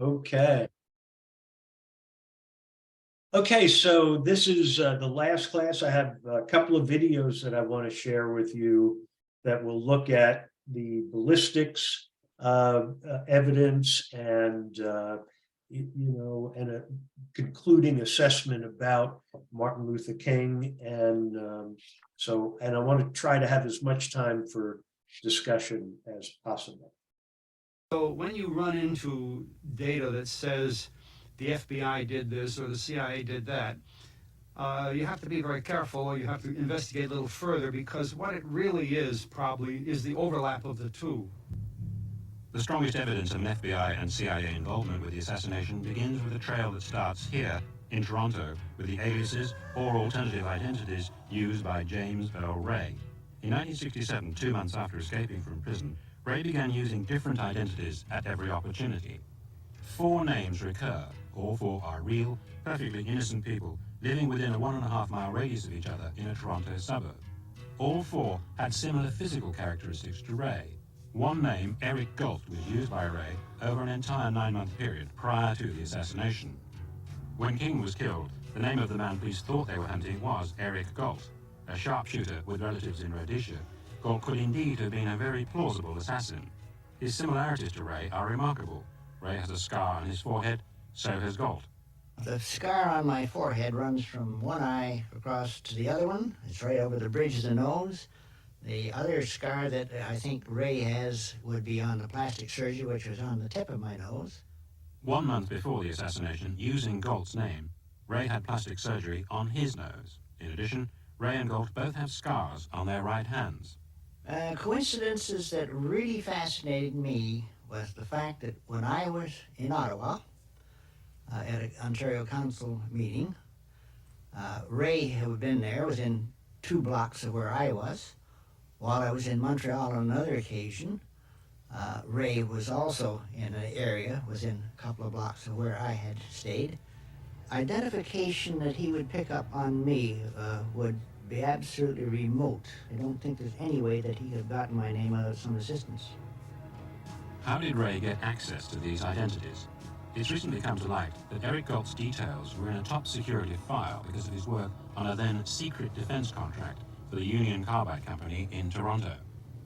Okay. Okay, so this is the last class. I have a couple of videos that I want to share with you that will look at the ballistics evidence and and a concluding assessment about Martin Luther King, and I want to try to have as much time for discussion as possible. So when you run into data that says the FBI did this or the CIA did that, you have to be very careful. You have to investigate a little further, because what it really is probably is the overlap of the two. The strongest evidence of an FBI and CIA involvement with the assassination begins with a trail that starts here in Toronto with the aliases or alternative identities used by James Earl Ray. In 1967, 2 months after escaping from prison, Ray began using different identities at every opportunity. 4 names recur. All 4 are real, perfectly innocent people living within a 1.5-mile radius of each other in a Toronto suburb. All 4 had similar physical characteristics to Ray. One name, Eric Galt, was used by Ray over an entire 9-month period prior to the assassination. When King was killed, the name of the man police thought they were hunting was Eric Galt. A sharpshooter with relatives in Rhodesia, Galt could indeed have been a very plausible assassin. His similarities to Ray are remarkable. Ray has a scar on his forehead, so has Galt. The scar on my forehead runs from one eye across to the other one. It's right over the bridge of the nose. The other scar that I think Ray has would be on the plastic surgery, which was on the tip of my nose. 1 month before the assassination, using Galt's name, Ray had plastic surgery on his nose. In addition, Ray and Galt both have scars on their right hands. Coincidences that really fascinated me was the fact that when I was in Ottawa at an Ontario Council meeting, Ray, who had been there, was in 2 blocks of where I was. While I was in Montreal on another occasion, Ray was also in an area, was in a couple of blocks of where I had stayed. Identification that he would pick up on me would be absolutely remote. I don't think there's any way that he could have gotten my name without some assistance. How did Ray get access to these identities? It's recently come to light that Eric Galt's details were in a top security file because of his work on a then secret defense contract for the Union Carbide Company in Toronto.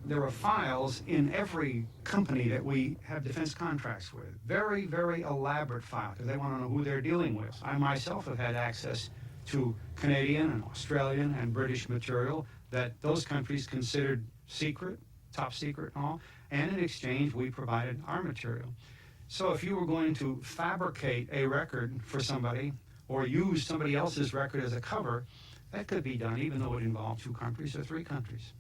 There are files in every company that we have defense contracts with. Very, very elaborate files, because they want to know who they're dealing with. I myself have had access to Canadian and Australian and British material that those countries considered secret, top secret and all, and in exchange we provided our material. So if you were going to fabricate a record for somebody or use somebody else's record as a cover, that could be done even though it involved 2 countries or 3 countries.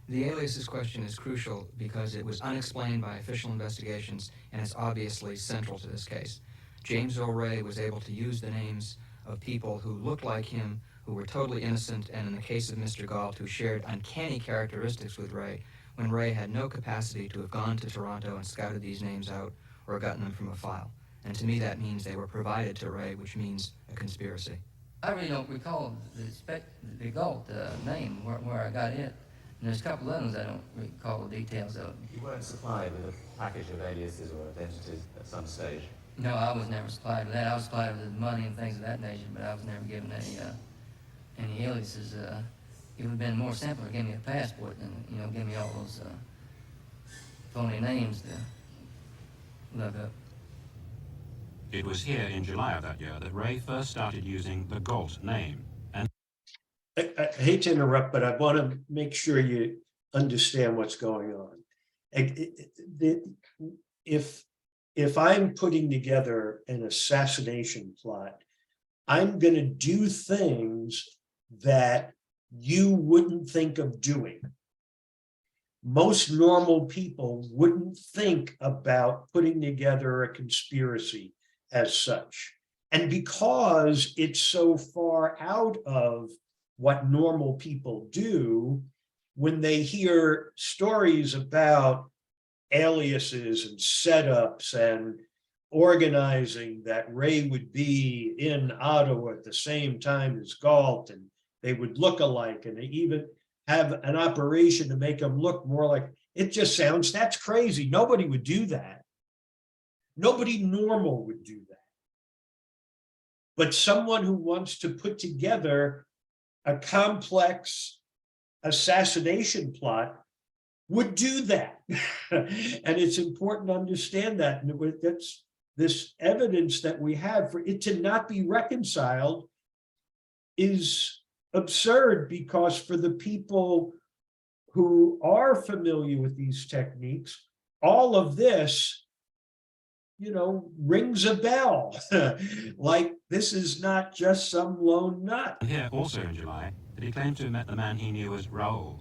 The aliases question is crucial because it was unexplained by official investigations and is obviously central to this case. James Earl Ray was able to use the names of people who looked like him, who were totally innocent, and in the case of Mr. Galt, who shared uncanny characteristics with Ray, when Ray had no capacity to have gone to Toronto and scouted these names out or gotten them from a file. And to me that means they were provided to Ray, which means a conspiracy. I really don't recall the Galt name, where I got it. And there's a couple of others I don't recall the details of. You weren't supplied with a package of aliases or identities at some stage? No, I was never supplied with that. I was supplied with money and things of that nature, but I was never given any aliases. It would have been more simple to give me a passport than, give me all those phony names to look up. It was here in July of that year that Ray first started using the Galt name. And I hate to interrupt, but I want to make sure you understand what's going on. If I'm putting together an assassination plot, I'm going to do things that you wouldn't think of doing. Most normal people wouldn't think about putting together a conspiracy as such. And because it's so far out of what normal people do, when they hear stories about aliases and setups and organizing that Ray would be in Ottawa at the same time as Galt, and they would look alike, and they even have an operation to make them look more like, it just sounds, that's crazy. Nobody would do that. Nobody normal would do that. But someone who wants to put together a complex assassination plot would do that. And it's important to understand that. And that's this evidence that we have for it to not be reconciled is absurd, because for the people who are familiar with these techniques, all of this, rings a bell. Like this is not just some lone nut. And here, also in July, that he claimed to have met the man he knew as Raoul.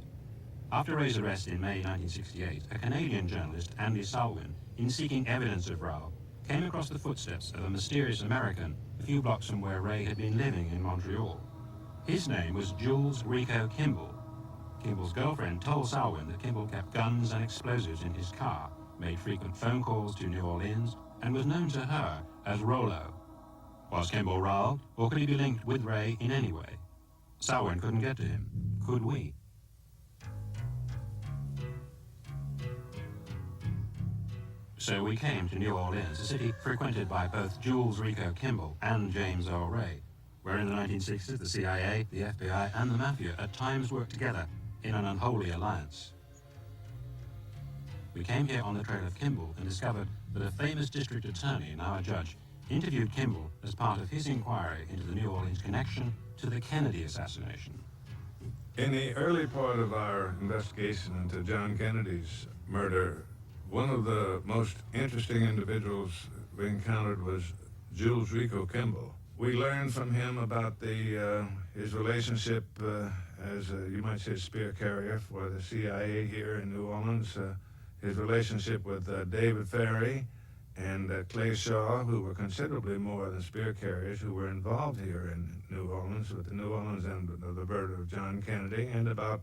After Ray's arrest in May 1968, a Canadian journalist, Andy Salwin, in seeking evidence of Raoul, came across the footsteps of a mysterious American a few blocks from where Ray had been living in Montreal. His name was Jules Rico Kimball. Kimball's girlfriend told Salwin that Kimball kept guns and explosives in his car, made frequent phone calls to New Orleans, and was known to her as Rollo. Was Kimball Raoul, or could he be linked with Ray in any way? Salwin couldn't get to him. Could we? So we came to New Orleans, a city frequented by both Jules Rico Kimball and James Earl Ray, where in the 1960s the CIA, the FBI, and the Mafia at times worked together in an unholy alliance. We came here on the trail of Kimball and discovered that a famous district attorney, now a judge, interviewed Kimball as part of his inquiry into the New Orleans connection to the Kennedy assassination. In the early part of our investigation into John Kennedy's murder, one of the most interesting individuals we encountered was Jules Rico Kimball. We learned from him about his relationship as, you might say, spear carrier for the CIA here in New Orleans, his relationship with David Ferry and Clay Shaw, who were considerably more than spear carriers, who were involved here in New Orleans with the New Orleans end of the murder of John Kennedy, and about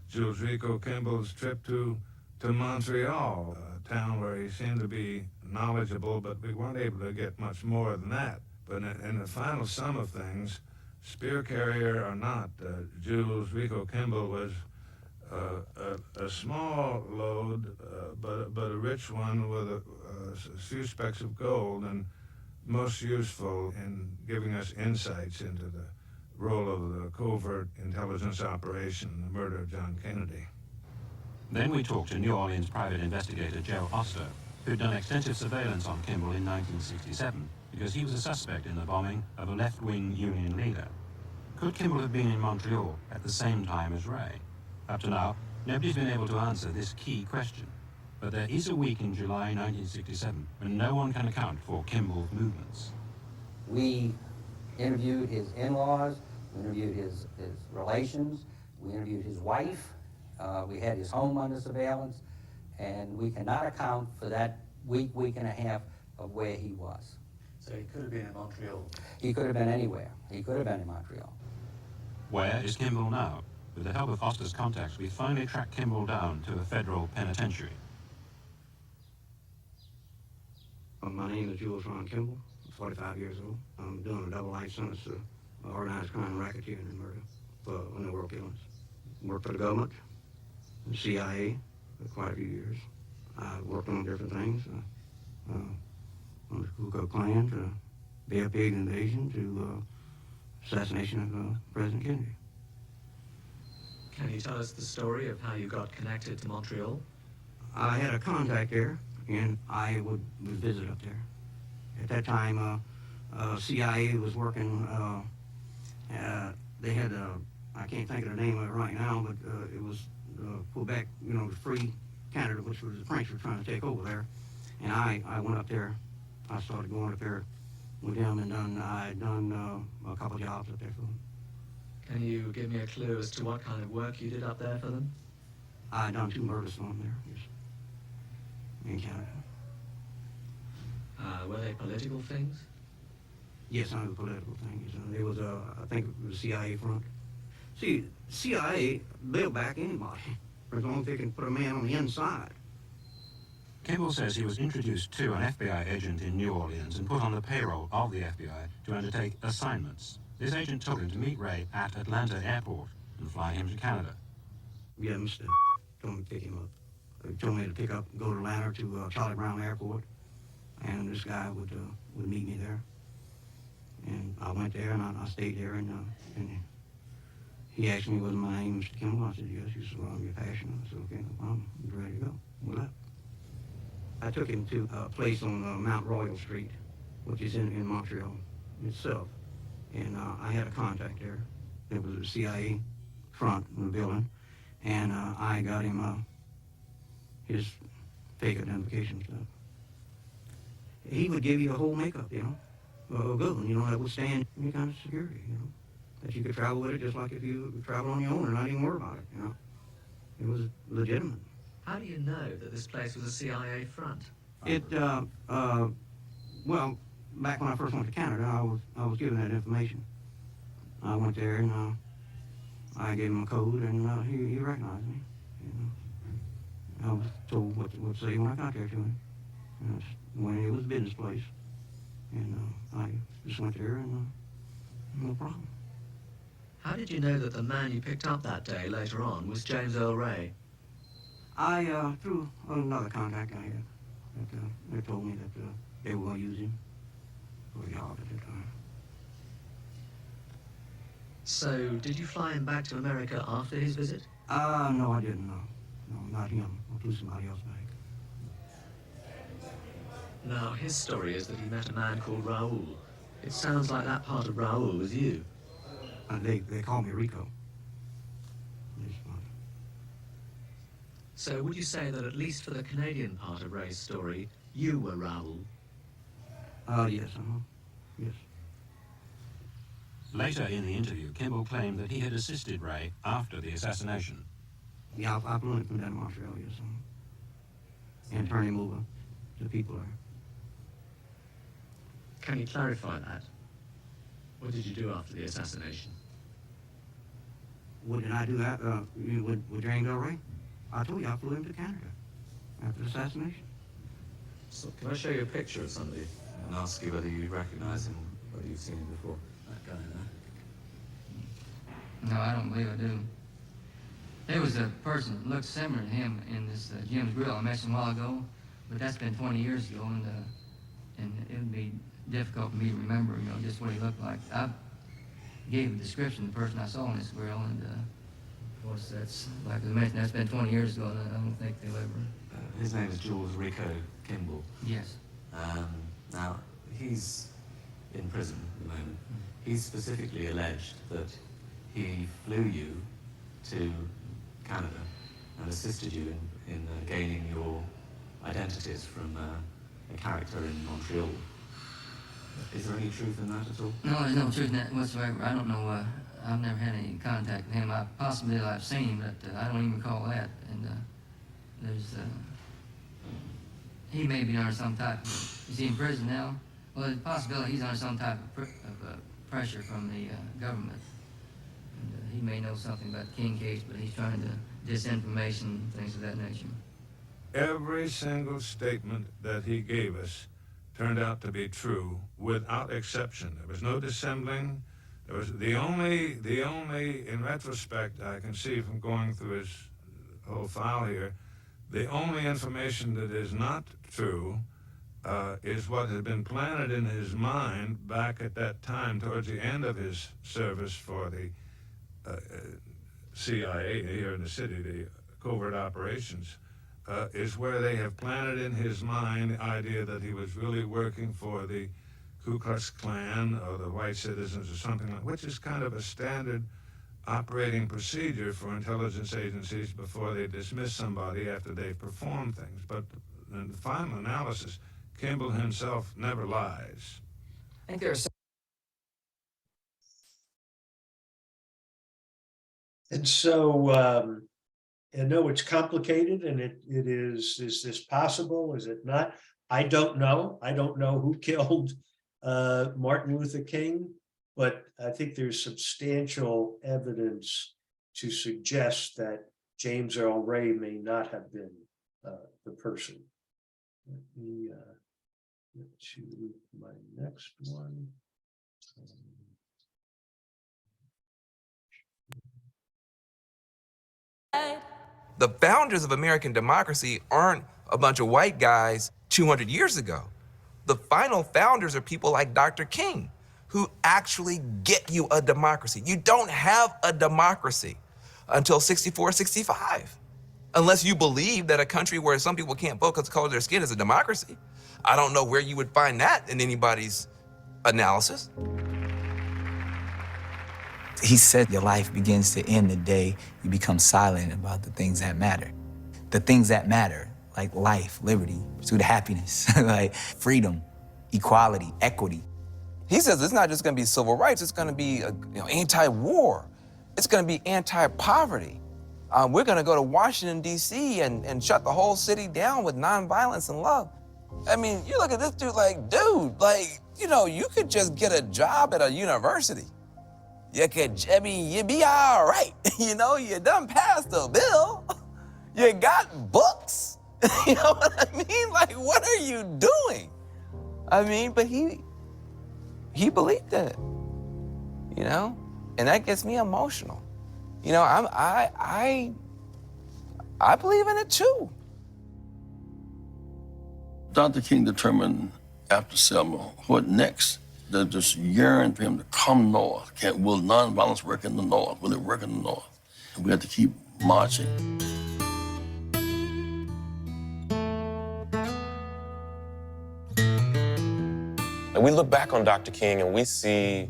Jules Rico Kimball's trip to Montreal, a town where he seemed to be knowledgeable, but we weren't able to get much more than that. But in the final sum of things, spear carrier or not, Jules Rico Kimball was a small load, but a rich one with a few specks of gold, and most useful in giving us insights into the role of the covert intelligence operation in the murder of John Kennedy. Then we talked to New Orleans private investigator Joe Oster, who'd done extensive surveillance on Kimball in 1967 because he was a suspect in the bombing of a left-wing Union leader. Could Kimball have been in Montreal at the same time as Ray? Up to now, nobody's been able to answer this key question. But there is a week in July 1967 when no one can account for Kimball's movements. We interviewed his in-laws, we interviewed his relations, we interviewed his wife, we had his home under surveillance, and we cannot account for that week and a half of where he was. So he could have been in Montreal. He could have been anywhere. He could have been in Montreal. Where is Kimball now? With the help of Oster's contacts, we finally tracked Kimball down to a federal penitentiary. My name is Jules Ron Kimball. I'm 45 years old. I'm doing a double life sentence to organized crime, racketeering, and murder for underworld killings. Worked for the government, the CIA, for quite a few years. I worked on different things, on the Ku Klux Klan, to Bay of Pigs invasion, to assassination of President Kennedy. Can you tell us the story of how you got connected to Montreal? I had a contact there, and I would visit up there. At that time, CIA was working, they had, I can't think of the name of it right now, but it was Quebec, the free Canada, which was the French were trying to take over there. And I went up there. I started going up there with them, and I had done a couple jobs up there for them. Can you give me a clue as to what kind of work you did up there for them? I had done 2 murders for them there, yes, in Canada. Were they political things? Yes, I know the political things. There was I think it was a CIA front. See, CIA, they'll back anybody, as long as they can put a man on the inside. Kimball says he was introduced to an FBI agent in New Orleans and put on the payroll of the FBI to undertake assignments. This agent told him to meet Ray at Atlanta Airport and fly him to Canada. Yeah, Mr. told me to pick him up. He told me to go to Atlanta to Charlie Brown Airport and this guy would meet me there. And I went there, and I stayed there, and he asked me, "Was my name Mr. Kimball?" I said, "Yes." He said, "Well, I'm your passion." I said, "Okay, no problem. I'm ready to go." We left. I took him to a place on Mount Royal Street, which is in Montreal itself. And I had a contact there. It was a CIA front in the building. And I got him his fake identification stuff. He would give you a whole makeup, you know, a good one, you know, that would stand any kind of security, you know, that you could travel with it just like if you travel on your own and not even worry about it, you know. It was legitimate. How do you know that this place was a CIA front? Well, back when I first went to Canada, I was given that information. I went there and I gave him a code, and he recognized me. You know, I was told what to say when I got there to him. When it was a business place, and I just went there, and no problem. How did you know that the man you picked up that day later on was James Earl Ray? Through another contact I had, they told me that they were going to use him for a job at the time. So, did you fly him back to America after his visit? No, I didn't, no. No, not him. I flew somebody else back. Now, his story is that he met a man called Raoul. It sounds like that part of Raoul was you. They call me Rico. So would you say that at least for the Canadian part of Ray's story, you were Raoul? Yes, yes. Later in the interview, Kimball claimed that he had assisted Ray after the assassination. Yeah, I flew him from down to Montreal, yes, and turned him over to the people there. Can you clarify that? What did you do after the assassination? What did I do with James Earl Ray? I told you I flew him to Canada after the assassination. So can I show you a picture of somebody and ask you whether you recognize him, whether you've seen him before? That guy there. No, I don't believe I do. There was a person that looked similar to him in this Jim's Grill I mentioned a while ago, but that's been 20 years ago, and it would be difficult for me to remember, you know, just what he looked like. I gave a description of the person I saw in this grill, and of course, that's, like I mentioned, that's been 20 years ago, and I don't think they'll ever... His name is Jules Rico Kimball. Yes. Now, he's in prison at the moment. He's specifically alleged that he flew you to Canada and assisted you in gaining your identities from a character in Montreal. Is there any truth in that at all? No, there's no truth in that whatsoever. I don't know, I've never had any contact with him. I've seen him, but I don't even recall that. And he may be under some type of, is he in prison now? Well, there's a possibility he's under some type of pressure from the government. And he may know something about the King case, but he's trying to disinformation, things of that nature. Every single statement that he gave us turned out to be true without exception. There was no dissembling. There was the only, in retrospect, I can see from going through his whole file here, the only information that is not true is what had been planted in his mind back at that time towards the end of his service for the CIA here in the city, the covert operations, is where they have planted in his mind the idea that he was really working for the Ku Klux Klan or the white citizens or something like, which is kind of a standard operating procedure for intelligence agencies before they dismiss somebody after they've performed things. But in the final analysis, Kimball himself never lies. I think there's And so, I know it's complicated, and it is this possible? Is it not? I don't know. I don't know who killed Martin Luther King, but I think there's substantial evidence to suggest that James Earl Ray may not have been the person. Let me get to my next one. The founders of American democracy aren't a bunch of white guys 200 years ago. The final founders are people like Dr. King, who actually get you a democracy. You don't have a democracy until 64, 65. Unless you believe that a country where some people can't vote because of the color of their skin is a democracy. I don't know where you would find that in anybody's analysis. He said your life begins to end the day you become silent about the things that matter. The things that matter, like life, liberty, pursuit of happiness, like freedom, equality, equity. He says it's not just gonna be civil rights, it's gonna be anti-war. It's gonna be anti-poverty. We're gonna go to Washington, D.C. and shut the whole city down with nonviolence and love. I mean, you look at this dude like, dude, like, you know, you could just get a job at a university. You could, I mean, you'd be all right. You know, you done passed the bill. You got books. You know what I mean? Like, what are you doing? I mean, but he believed in it, you know? And that gets me emotional. You know, I believe in it too. Dr. King determined after Selma what next. They just yearned for him to come north. Will nonviolence work in the north? Will it work in the north? And we had to keep marching. And we look back on Dr. King and we see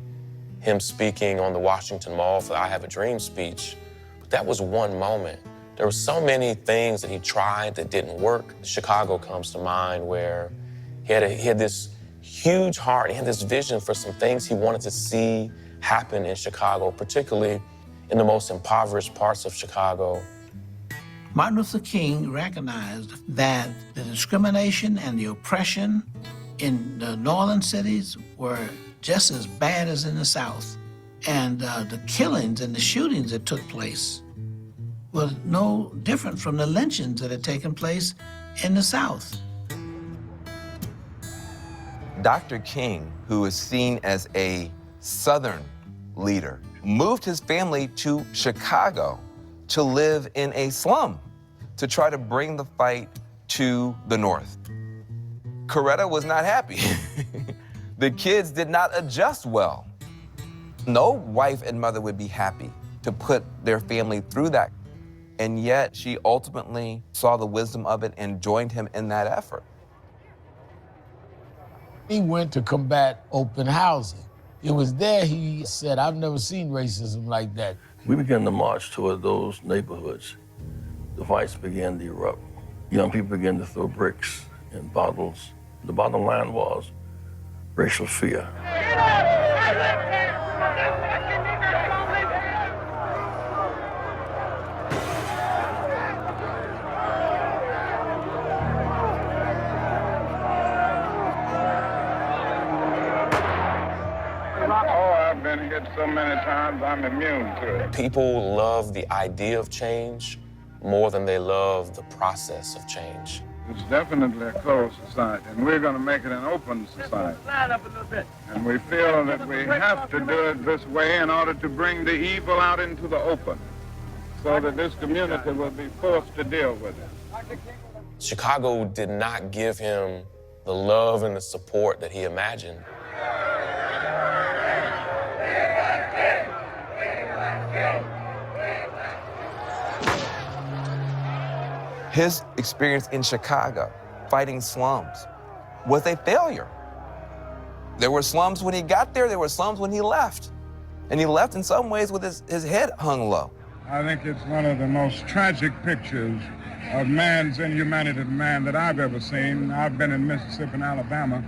him speaking on the Washington Mall for the I Have a Dream speech. But that was one moment. There were so many things that he tried that didn't work. Chicago comes to mind, where he had this huge heart. He had this vision for some things he wanted to see happen in Chicago, particularly in the most impoverished parts of Chicago. Martin Luther King recognized that the discrimination and the oppression in the northern cities were just as bad as in the South. And the killings and the shootings that took place was no different from the lynchings that had taken place in the South. Dr. King, who is seen as a Southern leader, moved his family to Chicago to live in a slum to try to bring the fight to the North. Coretta was not happy. The kids did not adjust well. No wife and mother would be happy to put their family through that. And yet she ultimately saw the wisdom of it and joined him in that effort. He went to combat open housing. It was there he said, I've never seen racism like that. We began to march toward those neighborhoods. The fights began to erupt. Young people began to throw bricks and bottles. The bottom line was racial fear. I've been hit so many times, I'm immune to it. People love the idea of change more than they love the process of change. It's definitely a closed society, and we're going to make it an open society. Slide up a little bit. And we feel that we have to do it this way in order to bring the evil out into the open, so that this community will be forced to deal with it. Chicago did not give him the love and the support that he imagined. His experience in Chicago, fighting slums, was a failure. There were slums when he got there were slums when he left. And he left in some ways with his head hung low. I think it's one of the most tragic pictures of man's inhumanity to man that I've ever seen. I've been in Mississippi and Alabama,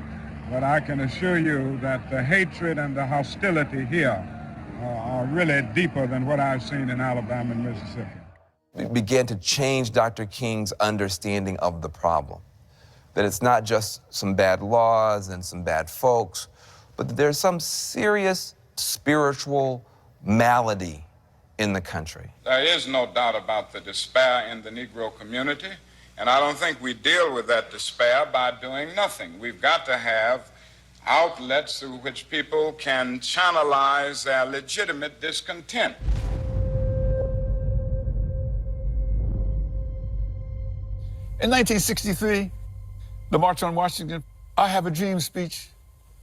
but I can assure you that the hatred and the hostility here are really deeper than what I've seen in Alabama and Mississippi. It began to change Dr. King's understanding of the problem. That it's not just some bad laws and some bad folks, but that there's some serious spiritual malady in the country. There is no doubt about the despair in the Negro community, and I don't think we deal with that despair by doing nothing. We've got to have outlets through which people can channelize their legitimate discontent. In 1963, the March on Washington I Have a Dream speech.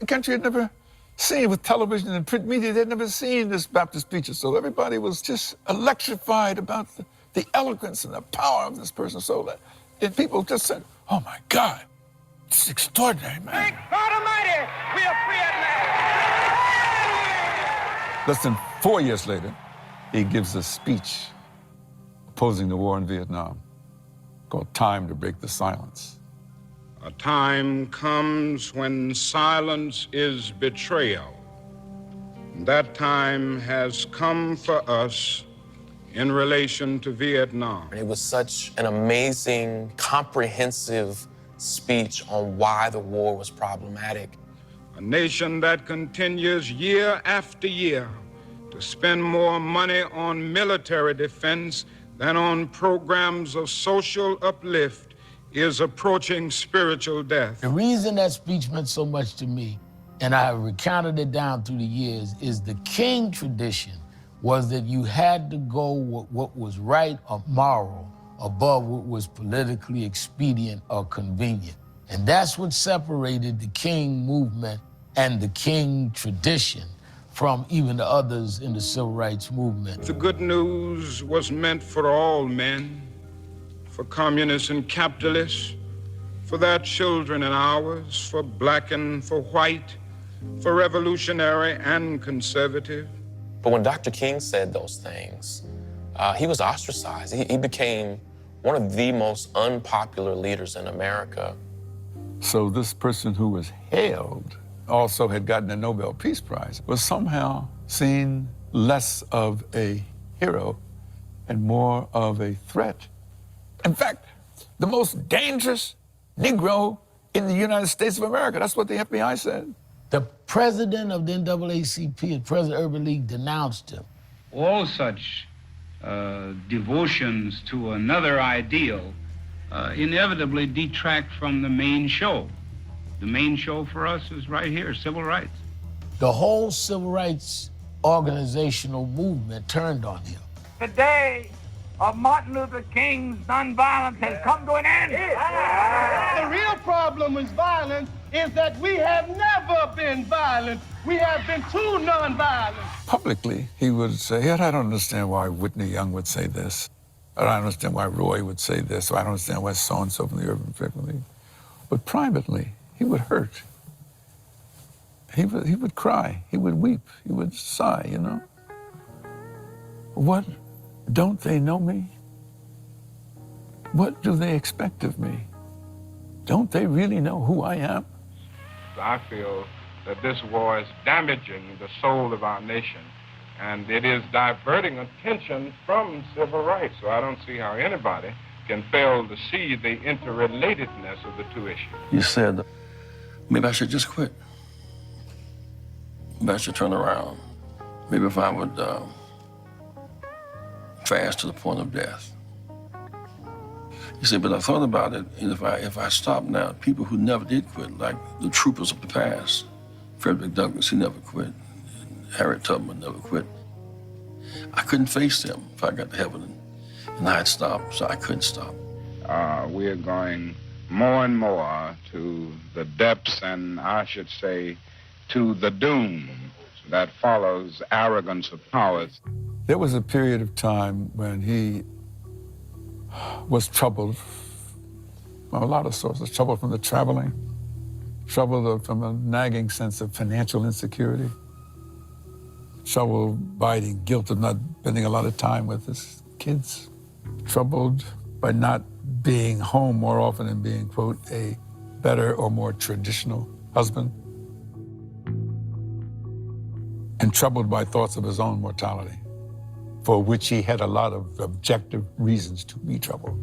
The country had never seen, with television and print media, they'd never seen this Baptist preacher. So everybody was just electrified about the eloquence and the power of this person. So and people just said, oh my God, it's extraordinary, man. Thank God Almighty, we are free at last. Less than 4 years later, he gives a speech opposing the war in Vietnam called Time to Break the Silence. A time comes when silence is betrayal. That time has come for us in relation to Vietnam. It was such an amazing, comprehensive speech on why the war was problematic. A nation that continues year after year to spend more money on military defense than on programs of social uplift is approaching spiritual death. The reason that speech meant so much to me, and I have recounted it down through the years, is the King tradition was that you had to go with what was right or moral above what was politically expedient or convenient. And that's what separated the King movement and the King tradition from even the others in the civil rights movement. The good news was meant for all men, for communists and capitalists, for their children and ours, for black and for white, for revolutionary and conservative. But when Dr. King said those things, he was ostracized. He became one of the most unpopular leaders in America. So this person who was hailed, also had gotten a Nobel Peace Prize, was somehow seen less of a hero and more of a threat. In fact, the most dangerous Negro in the United States of America. That's what the FBI said. The president of the NAACP, President Urban League, denounced him. All such devotions to another ideal inevitably detract from the main show. The main show for us is right here, civil rights. The whole civil rights organizational movement turned on him. The day of Martin Luther King's nonviolence has come to an end. The real problem with violence is that we have never been violent. We have been too nonviolent. Publicly, he would say, I don't understand why Whitney Young would say this. I don't understand why Roy would say this. Or I don't understand why so-and-so from the Urban Family. But privately, he would hurt. He would cry. He would weep. He would sigh, you know. What? Don't they know me? What do they expect of me? Don't they really know who I am? I feel that this war is damaging the soul of our nation, and it is diverting attention from civil rights. So I don't see how anybody can fail to see the interrelatedness of the two issues. You said, maybe I should just quit. Maybe I should turn around. Maybe if I would fast to the point of death. You said, but I thought about it, and if I stop now, people who never did quit, like the troopers of the past, Frederick Douglass, he never quit, and Harriet Tubman never quit. I couldn't face them if I got to heaven, and I had stopped, so I couldn't stop. We're going more and more to the depths, and I should say, to the doom that follows arrogance of power. There was a period of time when he was troubled from a lot of sources, troubled from the traveling, troubled from a nagging sense of financial insecurity, troubled by the guilt of not spending a lot of time with his kids, troubled by not being home more often and being, quote, a better or more traditional husband, and troubled by thoughts of his own mortality, for which he had a lot of objective reasons to be troubled.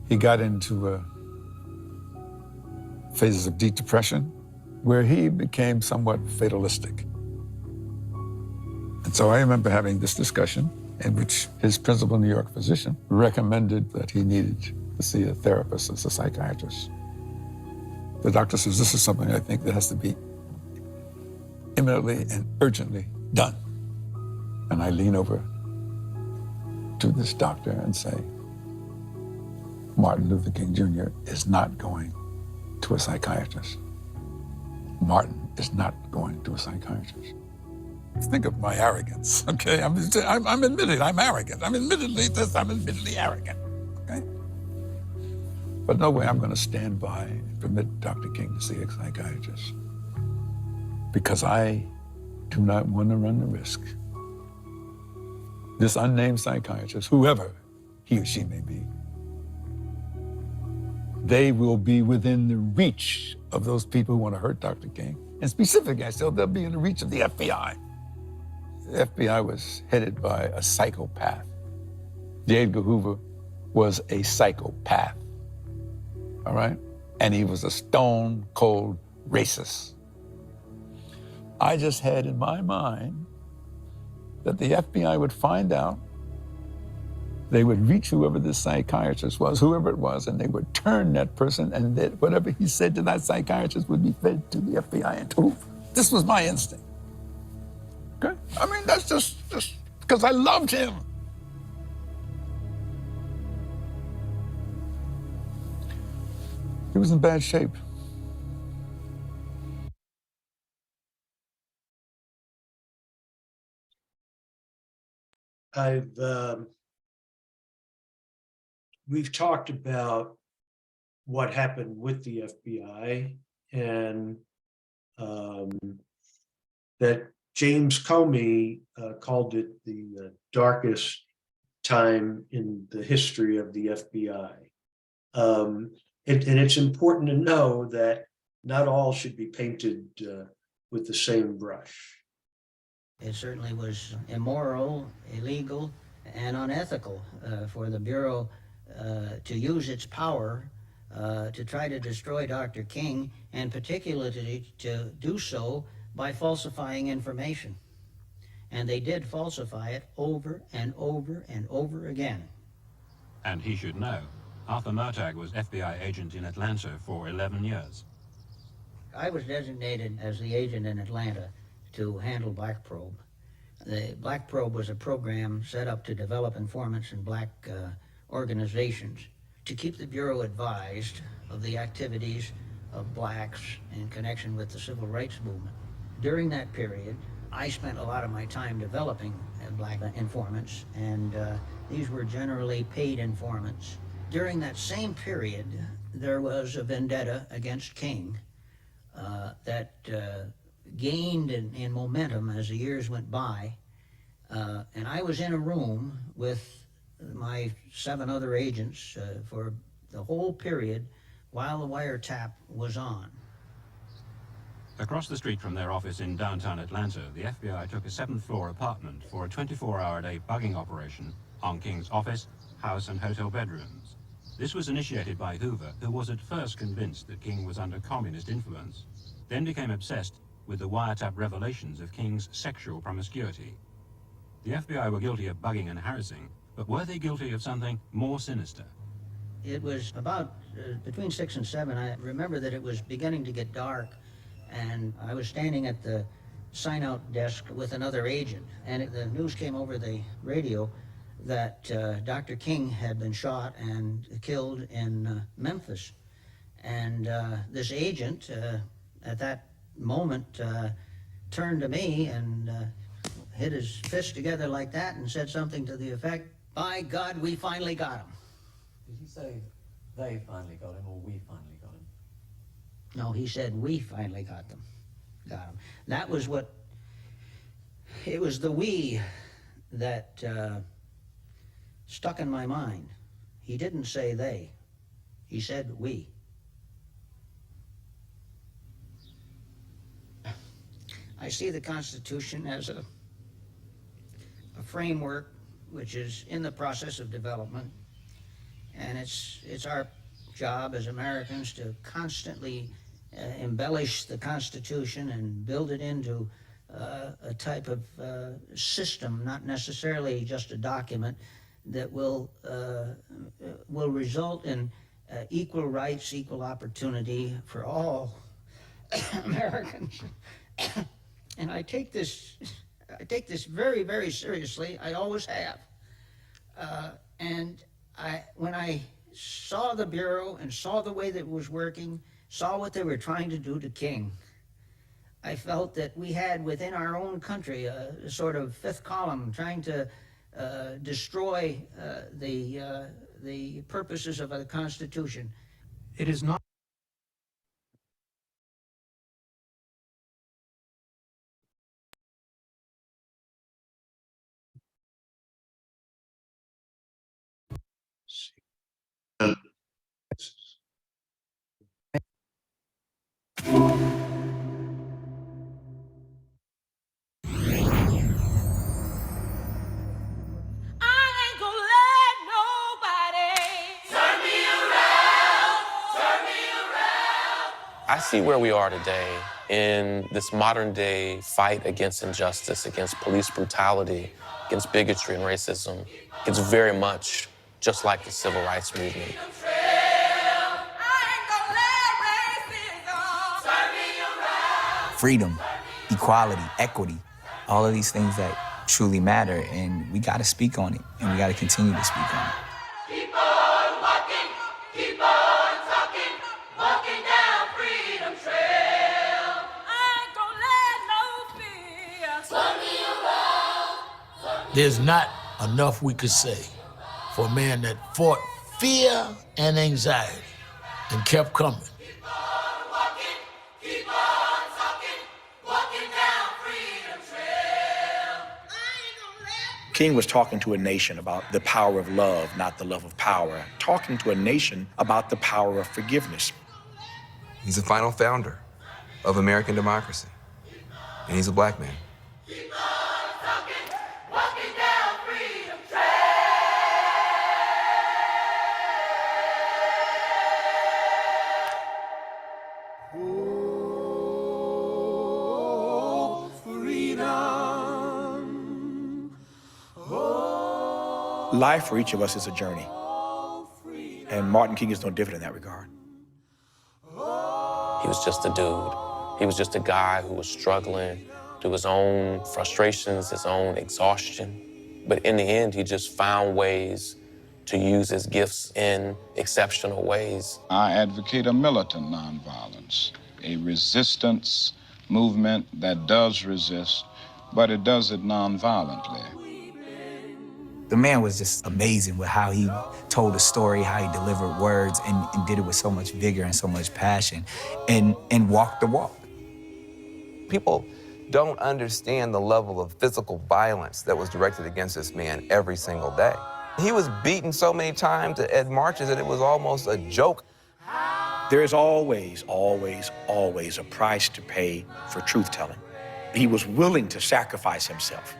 He got into phases of deep depression where he became somewhat fatalistic. And so I remember having this discussion in which his principal New York physician recommended that he needed to see a therapist as a psychiatrist. The doctor says, this is something I think that has to be imminently and urgently done. And I lean over to this doctor and say, Martin Luther King Jr. is not going to a psychiatrist. Martin is not going to a psychiatrist. Think of my arrogance, okay? I'm admitted I'm arrogant. I'm admittedly arrogant, okay? But no way I'm going to stand by and permit Dr. King to see a psychiatrist, because I do not want to run the risk. This unnamed psychiatrist, whoever he or she may be, they will be within the reach of those people who want to hurt Dr. King. And specifically, I said they'll be in the reach of the FBI. The FBI was headed by a psychopath. J. Edgar Hoover was a psychopath, all right? And he was a stone cold racist. I just had in my mind that the FBI would find out, they would reach whoever this psychiatrist was, whoever it was, and they would turn that person, and that whatever he said to that psychiatrist would be fed to the FBI and to Hoover. This was my instinct. Okay? I mean, that's just because I loved him. He was in bad shape. We've talked about what happened with the FBI, and that James Comey called it the darkest time in the history of the FBI. And it's important to know that not all should be painted with the same brush. It certainly was immoral, illegal, and unethical for the Bureau to use its power to try to destroy Dr. King, and particularly to do so by falsifying information. And they did falsify it over and over and over again. And he should know, Arthur Murtagh was FBI agent in Atlanta for 11 years. I was designated as the agent in Atlanta to handle Black Probe. The Black Probe was a program set up to develop informants in black organizations to keep the Bureau advised of the activities of blacks in connection with the civil rights movement. During that period, I spent a lot of my time developing black informants, and these were generally paid informants. During that same period, there was a vendetta against King that gained in momentum as the years went by, and I was in a room with my 7 other agents for the whole period while the wiretap was on. Across the street from their office in downtown Atlanta, the FBI took a 7th-floor apartment for a 24-hour-a-day bugging operation on King's office, house, and hotel bedrooms. This was initiated by Hoover, who was at first convinced that King was under communist influence, then became obsessed with the wiretap revelations of King's sexual promiscuity. The FBI were guilty of bugging and harassing, but were they guilty of something more sinister? It was about between 6 and 7. I remember that it was beginning to get dark, and I was standing at the sign-out desk with another agent, and the news came over the radio that Dr. King had been shot and killed in Memphis. And this agent, at that moment, turned to me and hit his fist together like that and said something to the effect, "By God, we finally got him." Did he say they finally got him or we finally got him? No, he said we finally got him. That was what, it was the we that stuck in my mind. He didn't say they, he said we. I see the Constitution as a framework which is in the process of development, and it's our job as Americans to constantly embellish the Constitution and build it into a type of system, not necessarily just a document, that will result in equal rights, equal opportunity for all Americans. And I take this very, very seriously. I always have. And when I saw the Bureau and saw the way that it was working, saw what they were trying to do to King, I felt that we had within our own country a sort of fifth column trying to destroy the purposes of the Constitution. It is not. I see where we are today in this modern day fight against injustice, against police brutality, against bigotry and racism. It's very much just like the civil rights movement. Freedom, equality, equity, all of these things that truly matter, and we got to speak on it, and we got to continue to speak on it. Keep on walking, keep on talking, walking down Freedom Trail. I ain't gonna let no fear turn me around. There's not enough we could say for a man that fought fear and anxiety and kept coming. King was talking to a nation about the power of love, not the love of power. Talking to a nation about the power of forgiveness. He's the final founder of American democracy, and he's a black man. Life for each of us is a journey. And Martin King is no different in that regard. He was just a dude. He was just a guy who was struggling through his own frustrations, his own exhaustion. But in the end, he just found ways to use his gifts in exceptional ways. I advocate a militant nonviolence, a resistance movement that does resist, but it does it nonviolently. The man was just amazing with how he told a story, how he delivered words, and did it with so much vigor and so much passion, and walked the walk. People don't understand the level of physical violence that was directed against this man every single day. He was beaten so many times at marches that it was almost a joke. There is always, always, always a price to pay for truth-telling. He was willing to sacrifice himself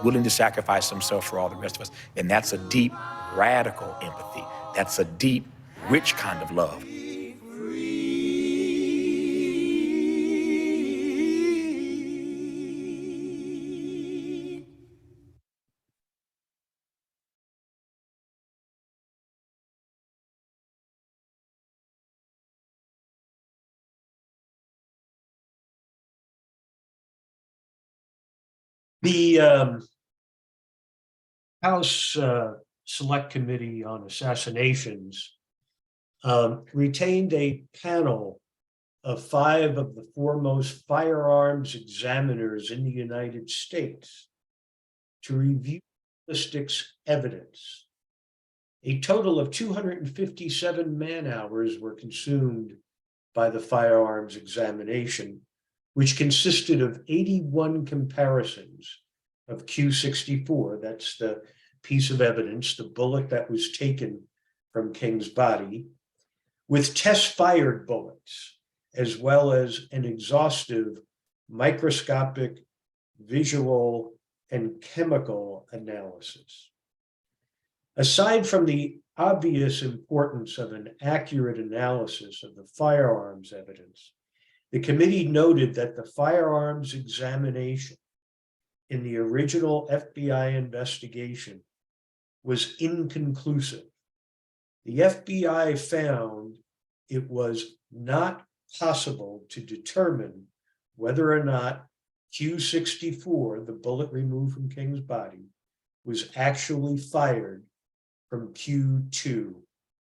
for all the rest of us. And that's a deep, radical empathy. That's a deep, rich kind of love. The House Select Committee on Assassinations retained a panel of 5 of the foremost firearms examiners in the United States to review ballistics evidence. A total of 257 man-hours were consumed by the firearms examination, which consisted of 81 comparisons of Q64, that's the piece of evidence, the bullet that was taken from King's body, with test-fired bullets, as well as an exhaustive microscopic, visual, and chemical analysis. Aside from the obvious importance of an accurate analysis of the firearms evidence, the committee noted that the firearms examination in the original FBI investigation was inconclusive. The FBI found it was not possible to determine whether or not Q64, the bullet removed from King's body, was actually fired from Q2,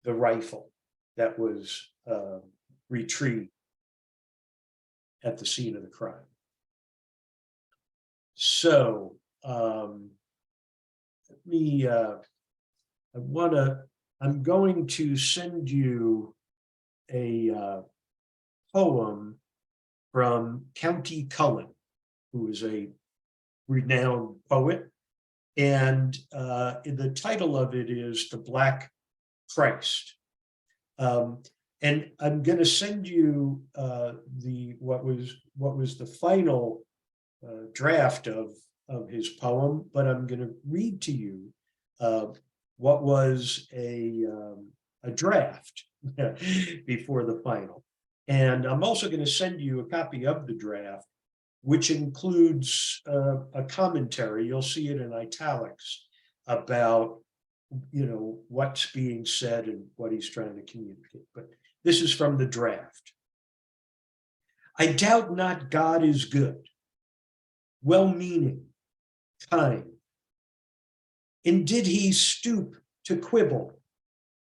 the rifle that was retrieved. at the scene of the crime. So I'm going to send you a poem from County Cullen, who is a renowned poet. And the title of it is The Black Christ. And I'm going to send you what was the final draft of his poem, but I'm going to read to you what was a draft before the final. And I'm also going to send you a copy of the draft, which includes a commentary. You'll see it in italics about, what's being said and what he's trying to communicate. But this is from the draft. I doubt not God is good, well-meaning, kind. And did he stoop to quibble,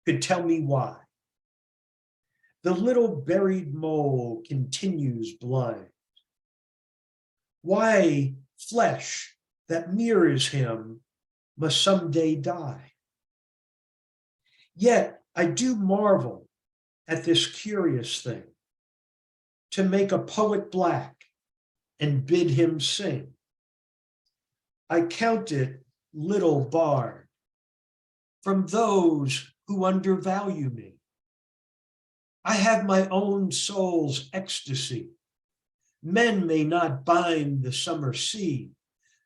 could tell me why. The little buried mole continues blind. Why flesh that mirrors him must someday die. Yet I do marvel at this curious thing, to make a poet black and bid him sing. I count it little barred from those who undervalue me. I have my own soul's ecstasy. Men may not bind the summer sea,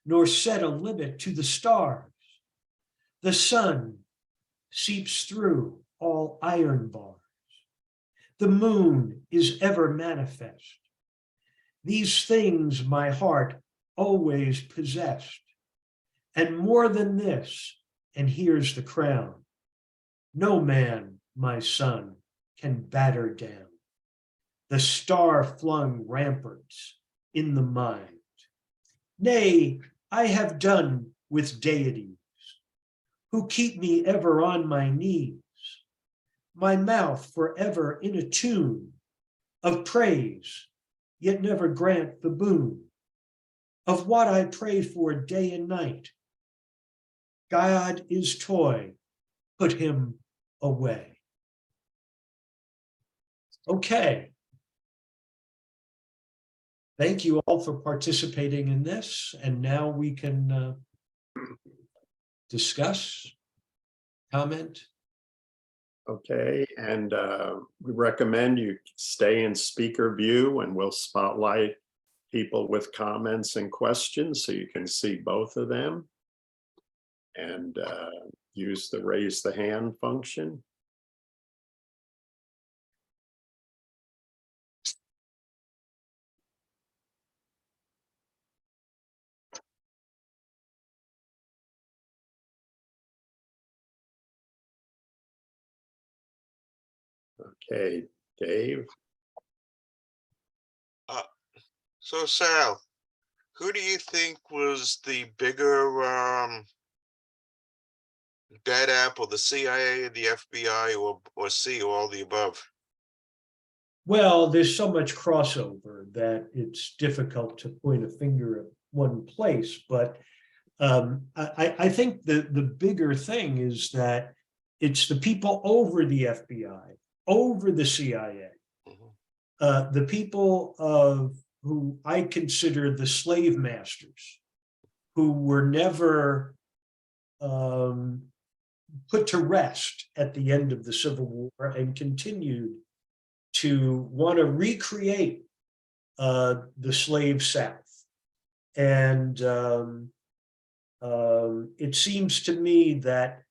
nor set a limit to the stars. The sun seeps through all iron bars. The moon is ever manifest. These things my heart always possessed. And more than this, and here's the crown, no man, my son, can batter down the star-flung ramparts in the mind. Nay, I have done with deities who keep me ever on my knees, my mouth forever in a tune of praise, yet never grant the boon of what I pray for day and night. God is toy, put him away. Okay. Thank you all for participating in this. And now we can discuss, comment. Okay, and we recommend you stay in speaker view, and we'll spotlight people with comments and questions so you can see both of them. And use the raise the hand function. Okay, Dave. So Sal, who do you think was the bigger bad apple, the CIA, the FBI, or C, or all the above? Well, there's so much crossover that it's difficult to point a finger at one place, but I think the bigger thing is that it's the people over the FBI, over the CIA, the people who I consider the slave masters, who were never put to rest at the end of the Civil War and continued to want to recreate the slave South. And it seems to me that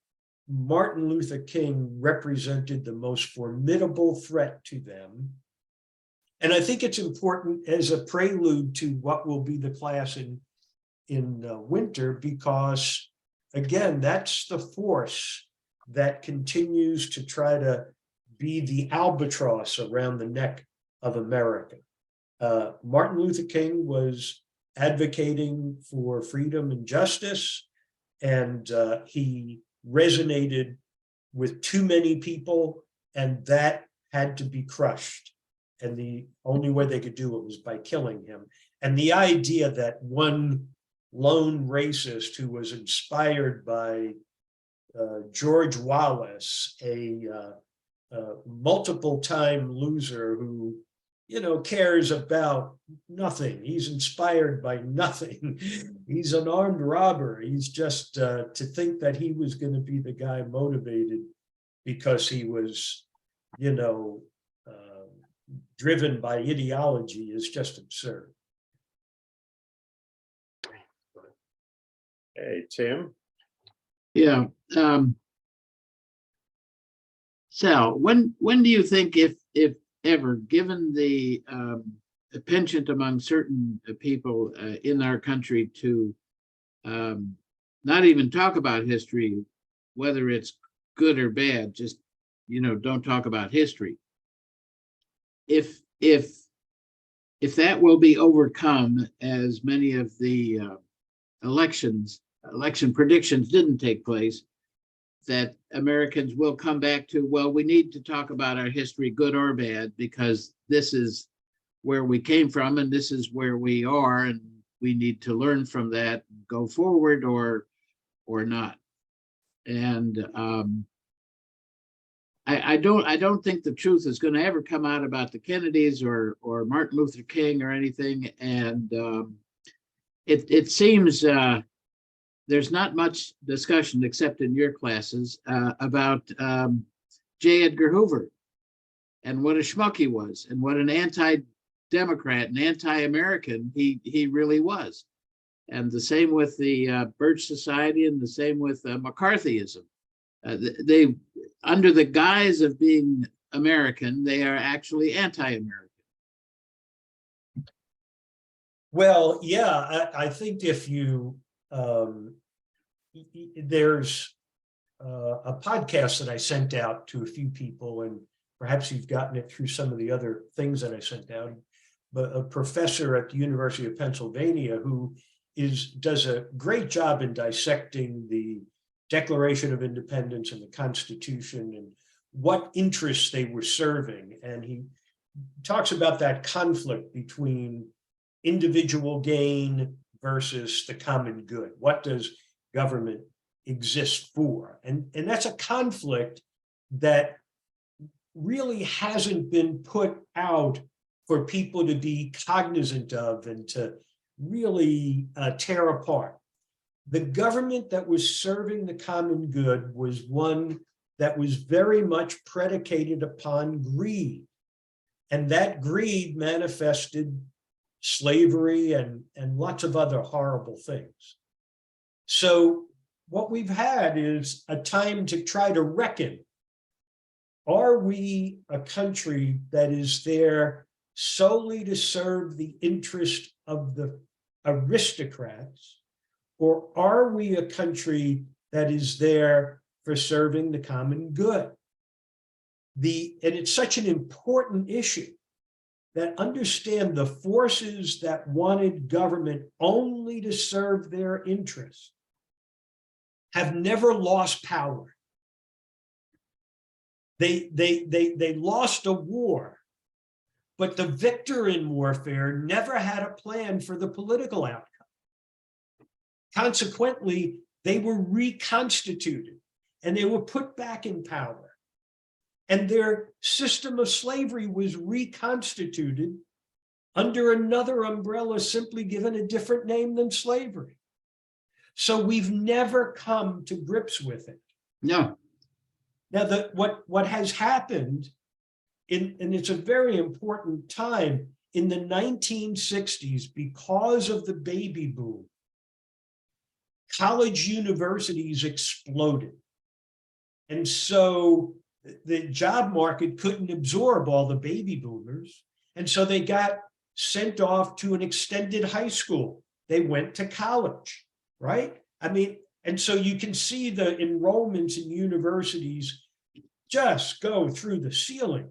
Martin Luther King represented the most formidable threat to them. And I think it's important as a prelude to what will be the class in winter, because again, that's the force that continues to try to be the albatross around the neck of America. Martin Luther King was advocating for freedom and justice, and he resonated with too many people, and that had to be crushed. And the only way they could do it was by killing him. And the idea that one lone racist who was inspired by George Wallace, a multiple-time loser who, cares about nothing. He's inspired by nothing. He's an armed robber. He's just to think that he was going to be the guy motivated because he was, driven by ideology is just absurd. Hey, Tim. Yeah. Sal, when do you think, if ever, given the penchant among certain people in our country to not even talk about history, whether it's good or bad, just don't talk about history. If that will be overcome, as many of the election predictions didn't take place, that Americans will come back to, well, we need to talk about our history, good or bad, because this is where we came from and this is where we are, and we need to learn from that, go forward or not. And I don't think the truth is going to ever come out about the Kennedys or Martin Luther King or anything. And it seems there's not much discussion, except in your classes, about J. Edgar Hoover and what a schmuck he was, and what an anti-democrat and anti-American he really was. And the same with the Birch Society, and the same with McCarthyism. They, under the guise of being American, they are actually anti-American. Well, yeah, I think if you, there's a podcast that I sent out to a few people, and perhaps you've gotten it through some of the other things that I sent out, but a professor at the University of Pennsylvania who does a great job in dissecting the Declaration of Independence and the Constitution and what interests they were serving. And he talks about that conflict between individual gain versus the common good. What does government exist for? And that's a conflict that really hasn't been put out for people to be cognizant of and to really tear apart. The government that was serving the common good was one that was very much predicated upon greed. And that greed manifested slavery and lots of other horrible things. So what we've had is a time to try to reckon. Are we a country that is there solely to serve the interest of the aristocrats, or are we a country that is there for serving the common good? And it's such an important issue that understand the forces that wanted government only to serve their interests have never lost power. They lost a war, but the victor in warfare never had a plan for the political outcome. Consequently, they were reconstituted and they were put back in power. And their system of slavery was reconstituted under another umbrella, simply given a different name than slavery. So we've never come to grips with it. No. Now, what has happened, and it's a very important time, in the 1960s, because of the baby boom, college universities exploded. And so the job market couldn't absorb all the baby boomers. And so they got sent off to an extended high school. They went to college, right? I mean, and so you can see the enrollments in universities just go through the ceiling.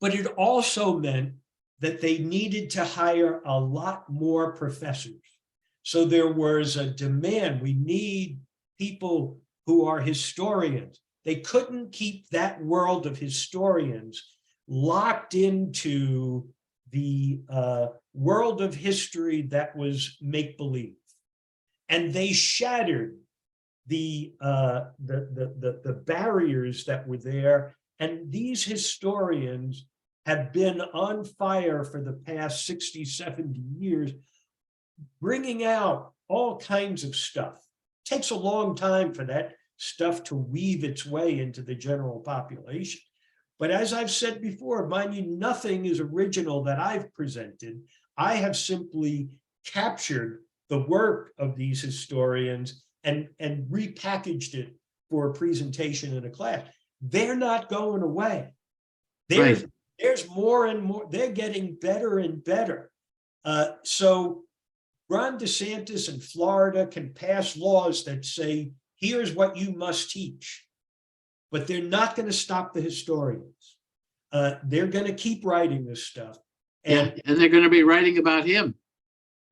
But it also meant that they needed to hire a lot more professors. So there was a demand. We need people who are historians. They couldn't keep that world of historians locked into the world of history that was make-believe. And they shattered the barriers that were there. And these historians have been on fire for the past 60, 70 years, bringing out all kinds of stuff. It takes a long time for that stuff to weave its way into the general population. But as I've said before, mind you, nothing is original that I've presented. I have simply captured the work of these historians and repackaged it for a presentation in a class. They're not going away. There's more and more. They're getting better and better. So Ron DeSantis in Florida can pass laws that say, here's what you must teach. But they're not going to stop the historians. They're going to keep writing this stuff. And they're going to be writing about him.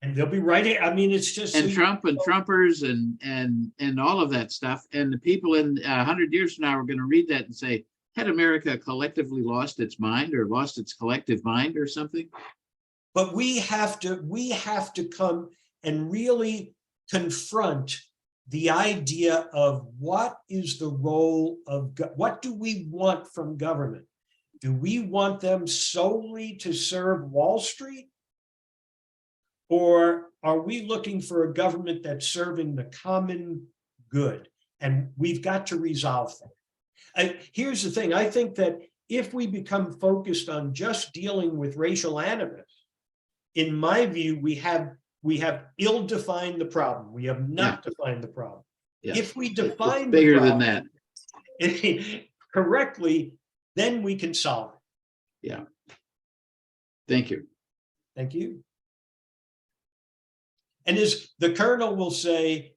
And they'll be writing. I mean, it's just. And Trump and Trumpers and all of that stuff. And the people in 100 years from now are going to read that and say, had America collectively lost its mind or lost its collective mind or something? But we have to come and really confront the idea of what is the role of, what do we want from government? Do we want them solely to serve Wall Street? Or are we looking for a government that's serving the common good? And we've got to resolve that. Here's the thing. I think that if we become focused on just dealing with racial animus, in my view, we have ill-defined the problem. We have not defined the problem. Yeah. If we define it's bigger the problem than that correctly, then we can solve it. Yeah. Thank you. Thank you. And as the colonel will say,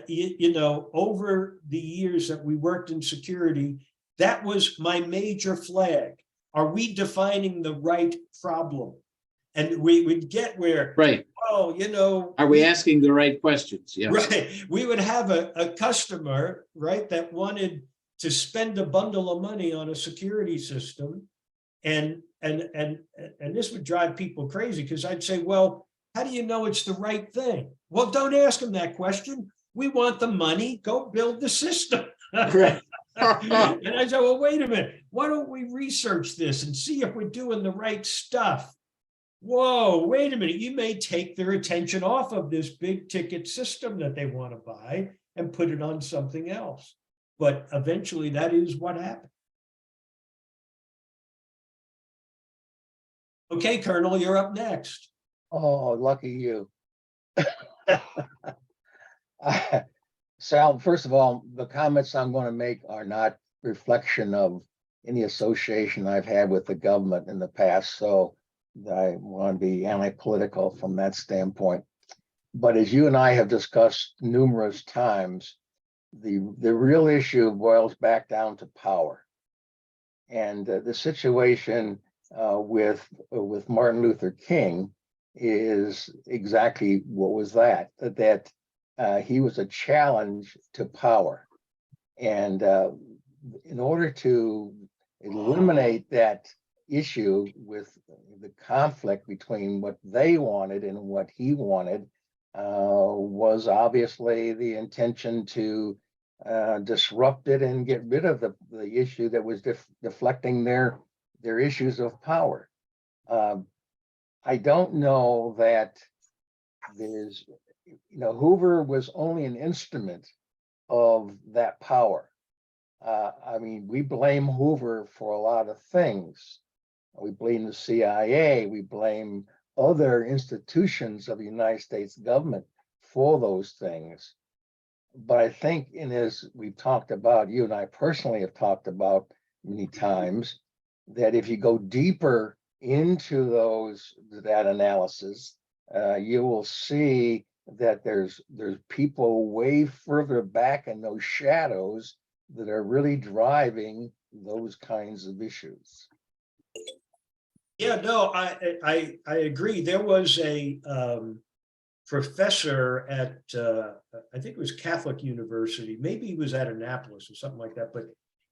you know, over the years that we worked in security, that was my major flag. Are we defining the right problem? And we would get where, oh, you know. Are we asking the right questions? Yeah. Right. We would have a customer, right, that wanted to spend a bundle of money on a security system. And this would drive people crazy because I'd say, well, how do you know it's the right thing? Well, don't ask them that question. We want the money, go build the system. Right. And I said, well, wait a minute. Why don't we research this and see if we're doing the right stuff? Whoa, wait a minute. You may take their attention off of this big ticket system that they want to buy and put it on something else. But eventually that is what happened. Okay, Colonel, you're up next. Oh, lucky you. Sal, first of all, the comments I'm going to make are not reflection of any association I've had with the government in the past, so I want to be analytical from that standpoint. But as you and I have discussed numerous times, the real issue boils back down to power. And the situation with Martin Luther King is exactly what was that he was a challenge to power. And in order to eliminate that issue with the conflict between what they wanted and what he wanted, was obviously the intention to disrupt it and get rid of the issue that was deflecting their issues of power. I don't know that there's, Hoover was only an instrument of that power. I mean, we blame Hoover for a lot of things. We blame the CIA, we blame other institutions of the United States government for those things. But I think we've talked about, you and I personally have talked about many times, that if you go deeper into that analysis, you will see that there's people way further back in those shadows that are really driving those kinds of issues. Yeah, no, I agree. There was a professor at I think it was Catholic University, maybe he was at Annapolis or something like that, but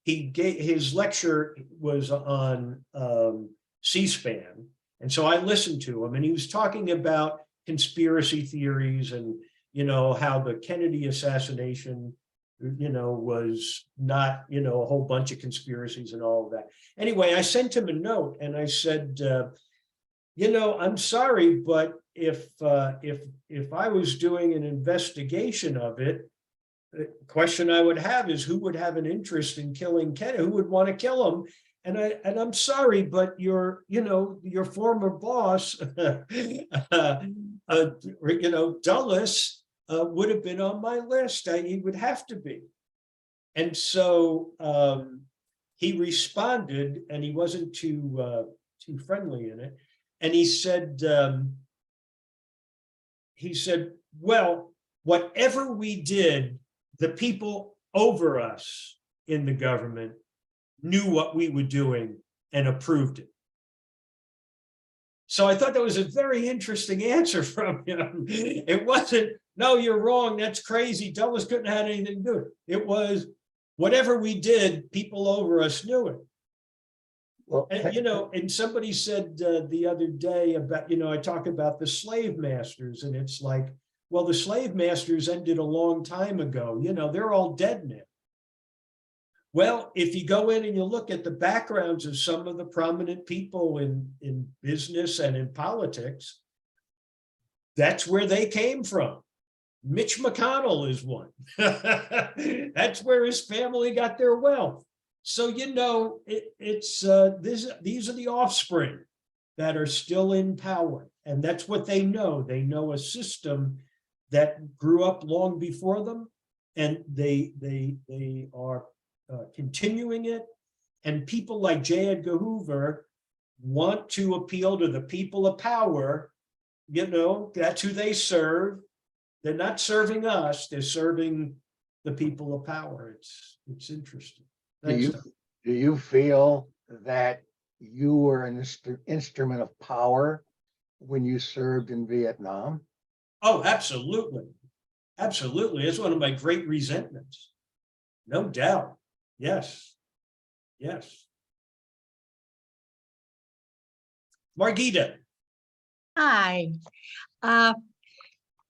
his lecture was on C-SPAN. And so I listened to him, and he was talking about conspiracy theories and, how the Kennedy assassination, was not, a whole bunch of conspiracies and all of that. Anyway, I sent him a note and I said, I'm sorry, but if I was doing an investigation of it, the question I would have is who would have an interest in killing Kennedy? Who would want to kill him? And I'm sorry, but your former boss, Dulles, would have been on my list. He would have to be. And so he responded, and he wasn't too friendly in it. And he said, well, whatever we did, the people over us in the government knew what we were doing and approved it. So I thought that was a very interesting answer from him. It wasn't, no, you're wrong, that's crazy, Dulles couldn't have had anything to do with it. It was, whatever we did, people over us knew it. Well, and, and somebody said the other day about, I talk about the slave masters, and it's like, well, the slave masters ended a long time ago. They're all dead now. Well, if you go in and you look at the backgrounds of some of the prominent people in business and in politics, that's where they came from. Mitch McConnell is one. That's where his family got their wealth. So, these are the offspring that are still in power. And that's what they know. They know a system that grew up long before them, and they are continuing it. And people like J. Edgar Hoover want to appeal to the people of power. That's who they serve. They're not serving us, they're serving the people of power. It's interesting. Thanks, do you feel that you were an instrument of power when you served in Vietnam? Oh, absolutely. Absolutely. It's one of my great resentments. No doubt. Yes. Yes. Margita. Hi.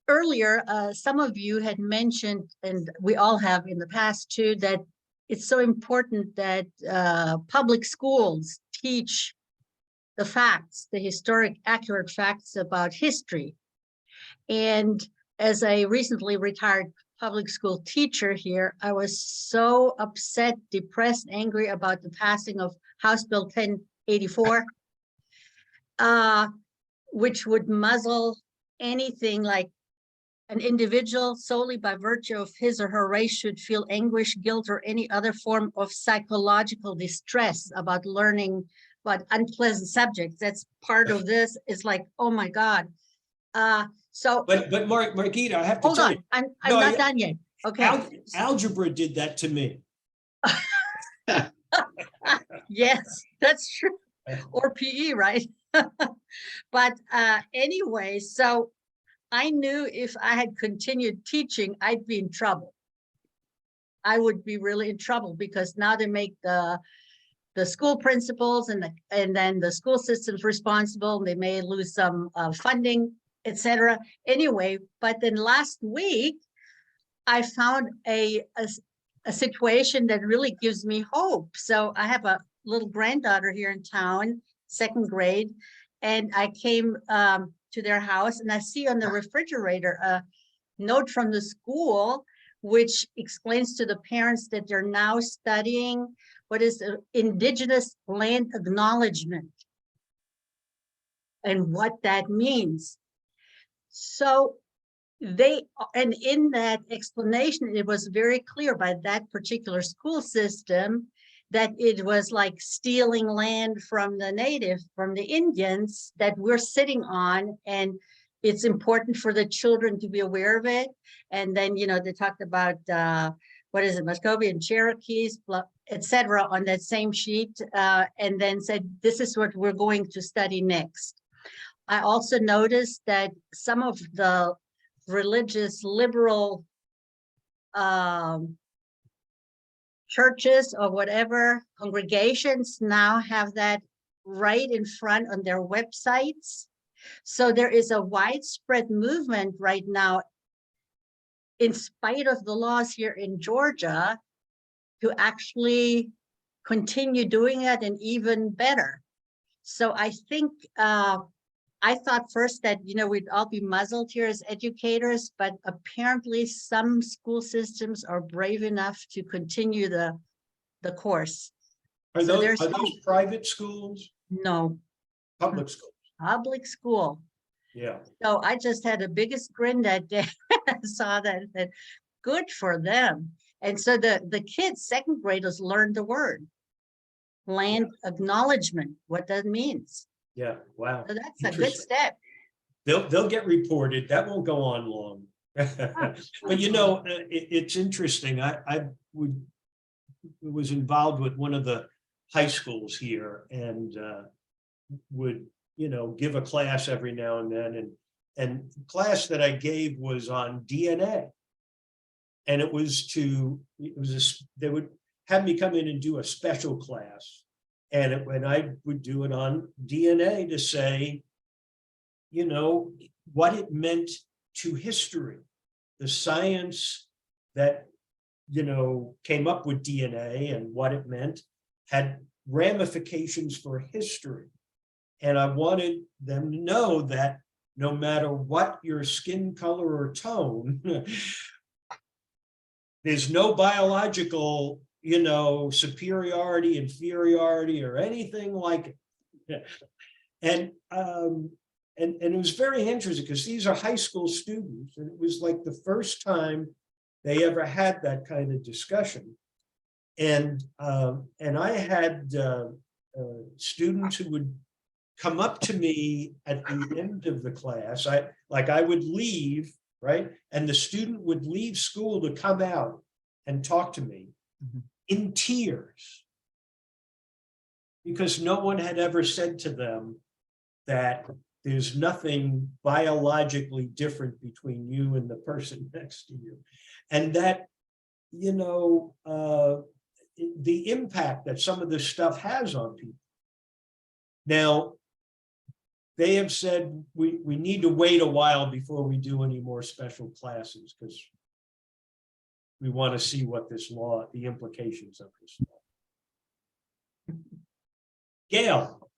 Earlier, some of you had mentioned, and we all have in the past too, that it's so important that public schools teach the facts, the historic, accurate facts about history. And as a recently retired public school teacher here, I was so upset, depressed, angry about the passing of House Bill 1084, which would muzzle anything like an individual solely by virtue of his or her race should feel anguish, guilt, or any other form of psychological distress about learning about unpleasant subjects. That's part of this. It's like, oh my God. But Margita, I have to tell you. I'm not done yet. Okay. Algebra did that to me. Yes, that's true. Or PE, right? But anyway, so I knew if I had continued teaching, I'd be in trouble. I would be really in trouble because now they make the school principals and then the school systems responsible. And they may lose some funding, etc. Anyway, but then last week I found a situation that really gives me hope. So I have a little granddaughter here in town, 2nd grade, and I came to their house, and I see on the refrigerator a note from the school which explains to the parents that they're now studying what is the Indigenous Land Acknowledgement and what that means. So and in that explanation, it was very clear by that particular school system that it was like stealing land from the native, from the Indians that we're sitting on, and it's important for the children to be aware of it. And then, they talked about, Muscovy and Cherokees, etc. on that same sheet, and then said, this is what we're going to study next. I also noticed that some of the religious liberal churches or whatever congregations now have that right in front on their websites. So there is a widespread movement right now, in spite of the laws here in Georgia, to actually continue doing it and even better. So I think, I thought first that, we'd all be muzzled here as educators, but apparently some school systems are brave enough to continue the course. Are So those private schools? No. Public schools? Public school. Yeah. So I just had the biggest grin that day when I saw that good for them. And so the kids, second graders, learned the word land acknowledgement, what that means. Yeah, wow. So that's a good step. They'll get reported. That won't go on long. But it's interesting. I was involved with one of the high schools here and would, give a class every now and then. And the class that I gave was on DNA. And they would have me come in and do a special class. And when I would do it on DNA to say, what it meant to history, the science that, came up with DNA and what it meant had ramifications for history. And I wanted them to know that no matter what your skin color or tone, there's no biological, superiority, inferiority, or anything like it. And it was very interesting because these are high school students, and it was like the first time they ever had that kind of discussion. And I had students who would come up to me at the end of the class. I would leave, right? And the student would leave school to come out and talk to me in tears because no one had ever said to them that there's nothing biologically different between you and the person next to you. And that, the impact that some of this stuff has on people. Now, they have said we need to wait a while before we do any more special classes because we want to see what this law, the implications of this law. Gail.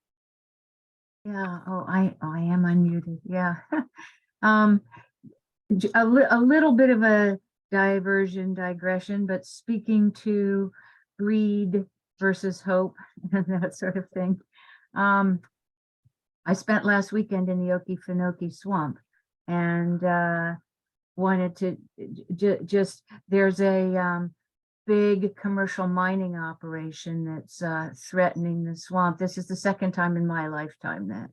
Yeah, I am unmuted. Yeah. A little bit of a digression, but speaking to greed versus hope and that sort of thing. I spent last weekend in the Okefenokee swamp and wanted to there's a big commercial mining operation that's threatening the swamp. This is the second time in my lifetime that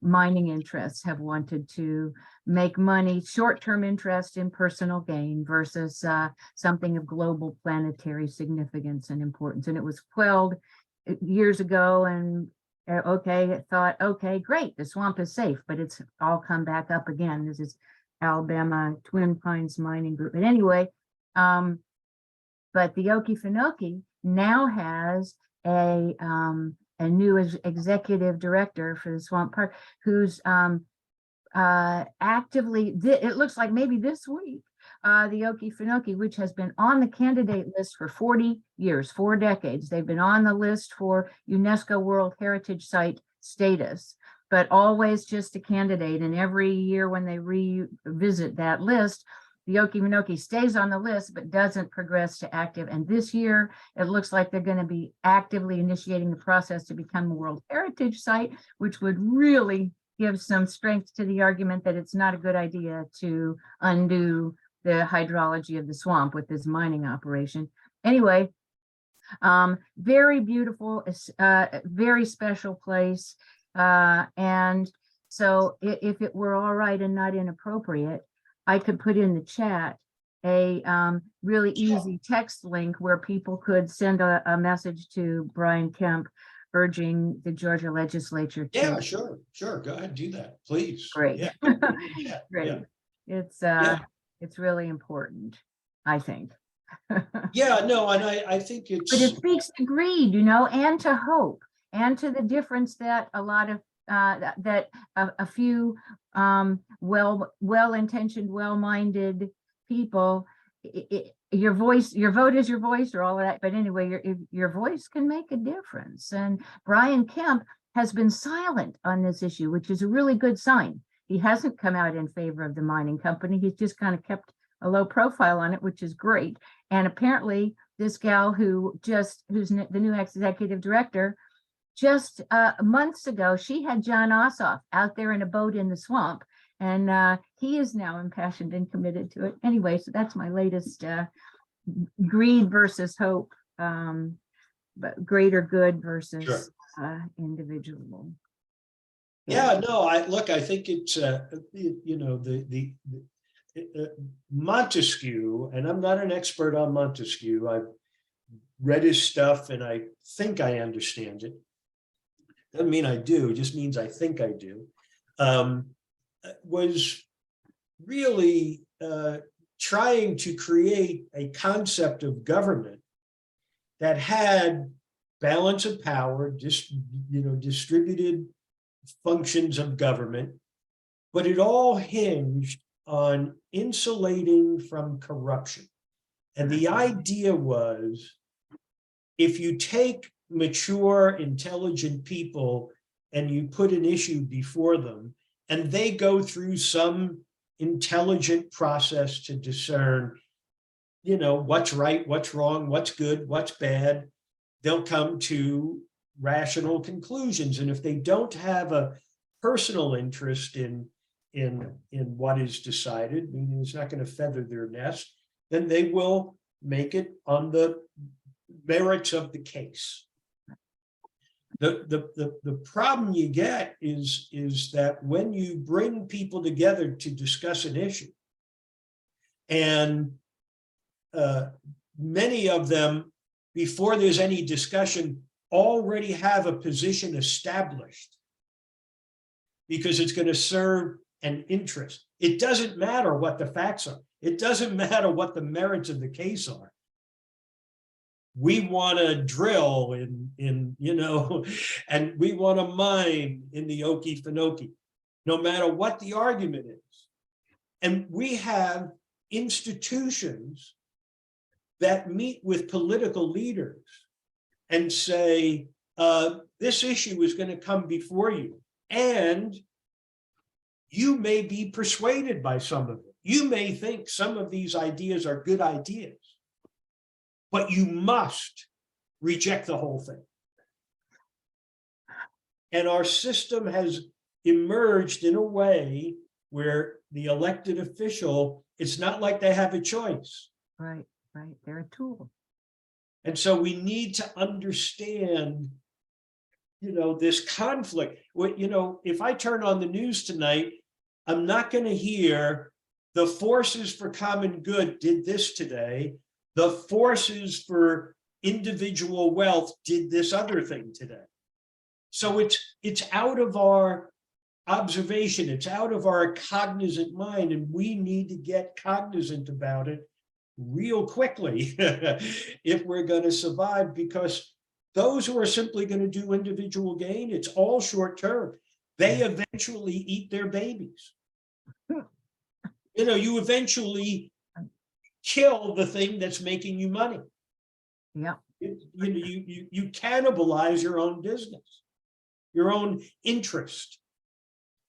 mining interests have wanted to make money, short-term interest in personal gain versus something of global planetary significance and importance. And it was quelled years ago and thought, okay, great, the swamp is safe, but it's all come back up again. This is Alabama Twin Pines Mining Group. But anyway, but the Okefenokee now has a new executive director for the swamp park who's actively, it looks like maybe this week, the Okefenokee, which has been on the candidate list for 40 years, 4 decades. They've been on the list for UNESCO World Heritage Site status, but always just a candidate. And every year when they revisit that list, the Okefenokee stays on the list, but doesn't progress to active. And this year, it looks like they're going to be actively initiating the process to become a World Heritage Site, which would really give some strength to the argument that it's not a good idea to undo the hydrology of the swamp with this mining operation. Anyway, very beautiful, very special place. And so if it were all right and not inappropriate, I could put in the chat a really easy text link where people could send a message to Brian Kemp urging the Georgia legislature to. Yeah, sure. Go ahead, do that, please. Great. Yeah. Great. Yeah. It's really important, I think. Yeah, no, and I think But it it's, speaks to greed, and to hope, and to the difference that a lot of that a few well-intentioned, well-minded people, your vote is your voice, or all of that. But anyway, your voice can make a difference. And Brian Kemp has been silent on this issue, which is a really good sign. He hasn't come out in favor of the mining company. He's just kind of kept a low profile on it, which is great. And apparently this gal who's the new executive director, just months ago, she had John Ossoff out there in a boat in the swamp, and he is now impassioned and committed to it. Anyway, so that's my latest greed versus hope, but greater good versus individual. yeah, no, I think it's, Montesquieu, and I'm not an expert on Montesquieu. I've read his stuff and I think I understand it. Doesn't mean I do, it just means I think I do. Was really trying to create a concept of government that had balance of power, distributed functions of government, but it all hinged on insulating from corruption. And the idea was, if you take mature, intelligent people and you put an issue before them, and they go through some intelligent process to discern, what's right, what's wrong, what's good, what's bad, they'll come to rational conclusions. And if they don't have a personal interest in what is decided, meaning it's not going to feather their nest, then they will make it on the merits of the case. The problem you get is that when you bring people together to discuss an issue, and many of them, before there's any discussion, already have a position established because it's going to serve an interest. It doesn't matter what the facts are. It doesn't matter what the merits of the case are. We want to drill in and we want to mine in the Okefenokee, no matter what the argument is. And we have institutions that meet with political leaders and say, this issue is going to come before you, and you may be persuaded by some of it. You may think some of these ideas are good ideas, but you must reject the whole thing. And our system has emerged in a way where the elected official, it's not like they have a choice. Right, they're a tool. And so we need to understand, this conflict. If I turn on the news tonight, I'm not going to hear the forces for common good did this today. The forces for individual wealth did this other thing today. So it's out of our observation, it's out of our cognizant mind, and we need to get cognizant about it real quickly if we're going to survive, because those who are simply going to do individual gain, it's all short term. They eventually eat their babies. You eventually kill the thing that's making you money. Yeah. You cannibalize your own business, your own interest.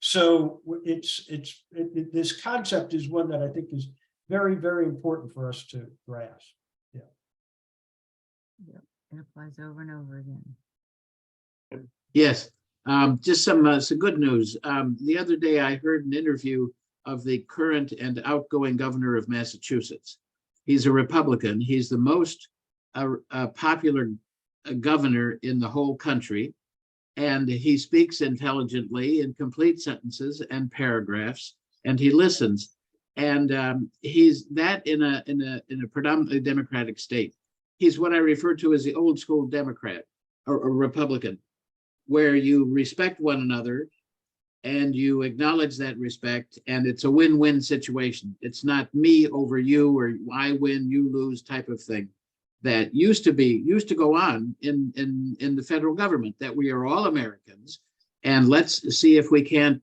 So this concept is one that I think is very, very important for us to grasp. Yeah. It applies over and over again. Yes, just some good news. The other day I heard an interview of the current and outgoing governor of Massachusetts. He's a Republican. He's the most popular governor in the whole country, and he speaks intelligently in complete sentences and paragraphs, and he listens. And he's that in a predominantly Democratic state. He's what I refer to as the old school Democrat or Republican, where you respect one another and you acknowledge that respect, and it's a win-win situation. It's not me over you, or I win, you lose type of thing that used to go on in the federal government, that we are all Americans, and let's see if we can't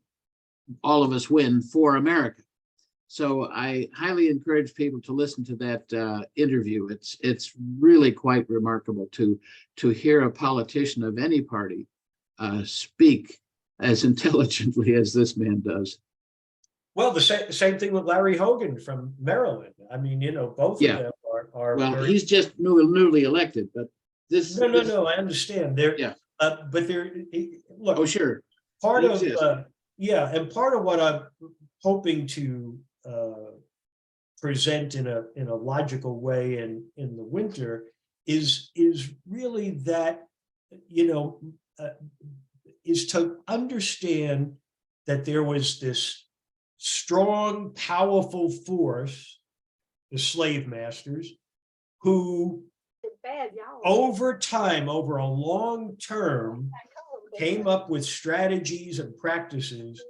all of us win for America. So I highly encourage people to listen to that interview. It's really quite remarkable to hear a politician of any party speak as intelligently as this man does. Well, the same thing with Larry Hogan from Maryland. I mean, you know, both of them are well, very, he's just newly elected, but this. No, I understand. They're, but they're, look. Oh, sure. Part of, and part of what I'm hoping to present in a logical way in the winter is really that, you know, is to understand that there was this strong, powerful force, the slave masters, who over time, over a long term, came up with strategies and practices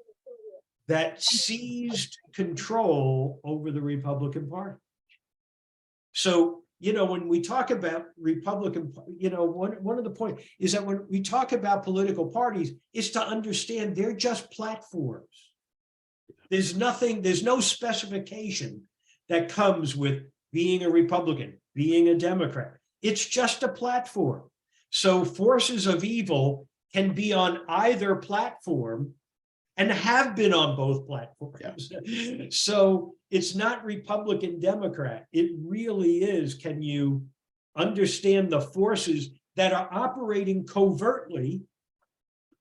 that seized control over the Republican Party. So, you know, when we talk about Republican, you know, one of the points is that when we talk about political parties, is to understand they're just platforms. There's no specification that comes with being a Republican, being a Democrat. It's just a platform. So forces of evil can be on either platform and have been on both platforms. Yeah. So it's not Republican, Democrat. It really is, can you understand the forces that are operating covertly?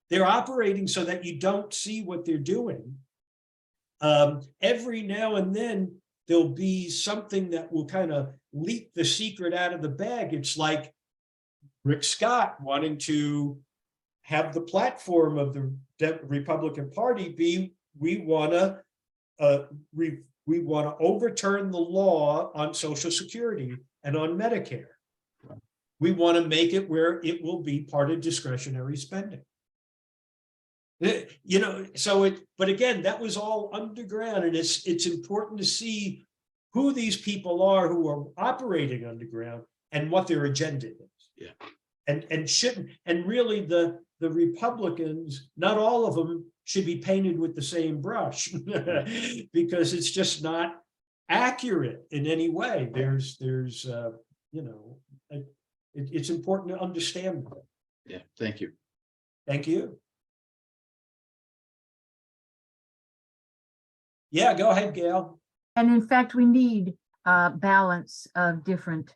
They're operating so that you don't see what they're doing. Every now and then, there'll be something that will kind of leak the secret out of the bag. It's like Rick Scott wanting to have the platform of the Republican Party be, we want to overturn the law on Social Security and on Medicare. We want to make it where it will be part of discretionary spending. You know, so but again, that was all underground, and it's important to see who these people are who are operating underground and what their agenda is. Yeah. And really the Republicans, not all of them should be painted with the same brush because it's just not accurate in any way. There's you know, it's important to understand that. Yeah, thank you. Thank you. Yeah, go ahead, Gail. And in fact, we need balance of different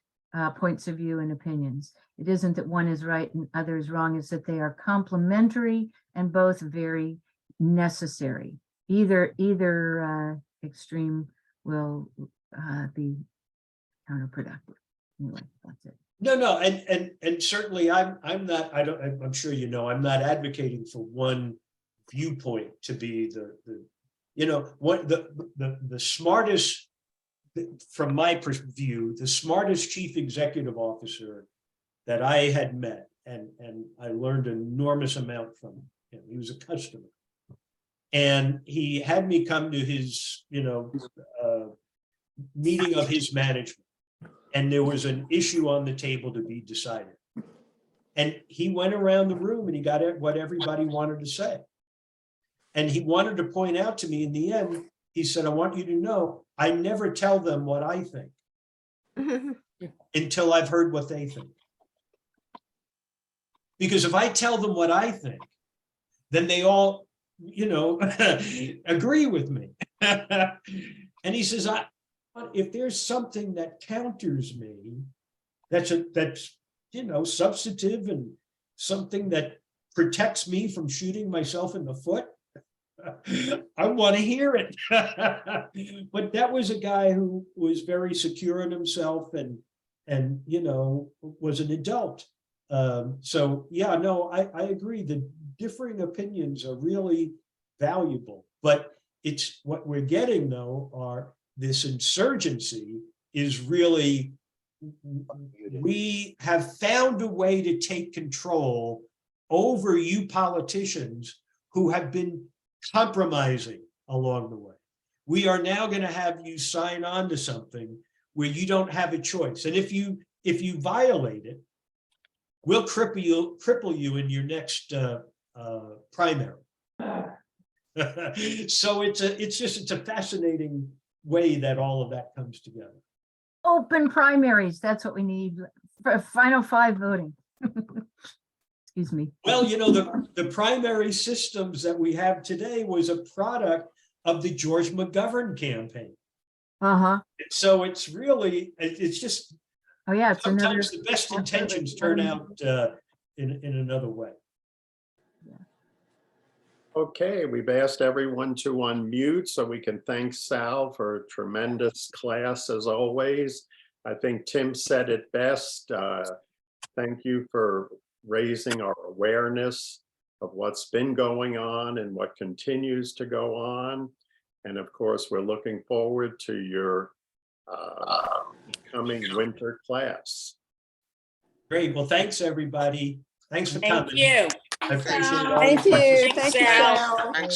points of view and opinions. It isn't that one is right and other is wrong, it's that they are complementary and both very necessary. Either extreme will be counterproductive. Anyway, that's it. No, and certainly I'm sure you know, I'm not advocating for one viewpoint to be the you know, what the smartest, from my view, the smartest chief executive officer that I had met, and I learned an enormous amount from him. He was a customer, and he had me come to his, you know, meeting of his management, and there was an issue on the table to be decided, and he went around the room and he got what everybody wanted to say. And he wanted to point out to me in the end, he said, I want you to know, I never tell them what I think until I've heard what they think. Because if I tell them what I think, then they all, you know, agree with me. And he says, if there's something that counters me, that's you know, substantive and something that protects me from shooting myself in the foot, I want to hear it. But that was a guy who was very secure in himself and you know, was an adult. So yeah, no, I agree. The differing opinions are really valuable, but it's what we're getting though are this insurgency is really, we have found a way to take control over you politicians who have been compromising along the way. We are now going to have you sign on to something where you don't have a choice. And if you violate it, we'll cripple you in your next primary. So it's a fascinating way that all of that comes together. Open primaries, that's what we need for final five voting. Excuse me. Well, you know, the primary systems that we have today was a product of the George McGovern campaign. Uh-huh. So it's really, it's just, oh yeah, it's sometimes another, the best intentions turn out in another way. Okay, we've asked everyone to unmute so we can thank Sal for a tremendous class as always. I think Tim said it best. Thank you for raising our awareness of what's been going on and what continues to go on. And of course, we're looking forward to your coming winter class. Great. Well, thanks, everybody. Thanks for coming. Thank you. I appreciate it. Thank you. Thank you, Sal. Thanks.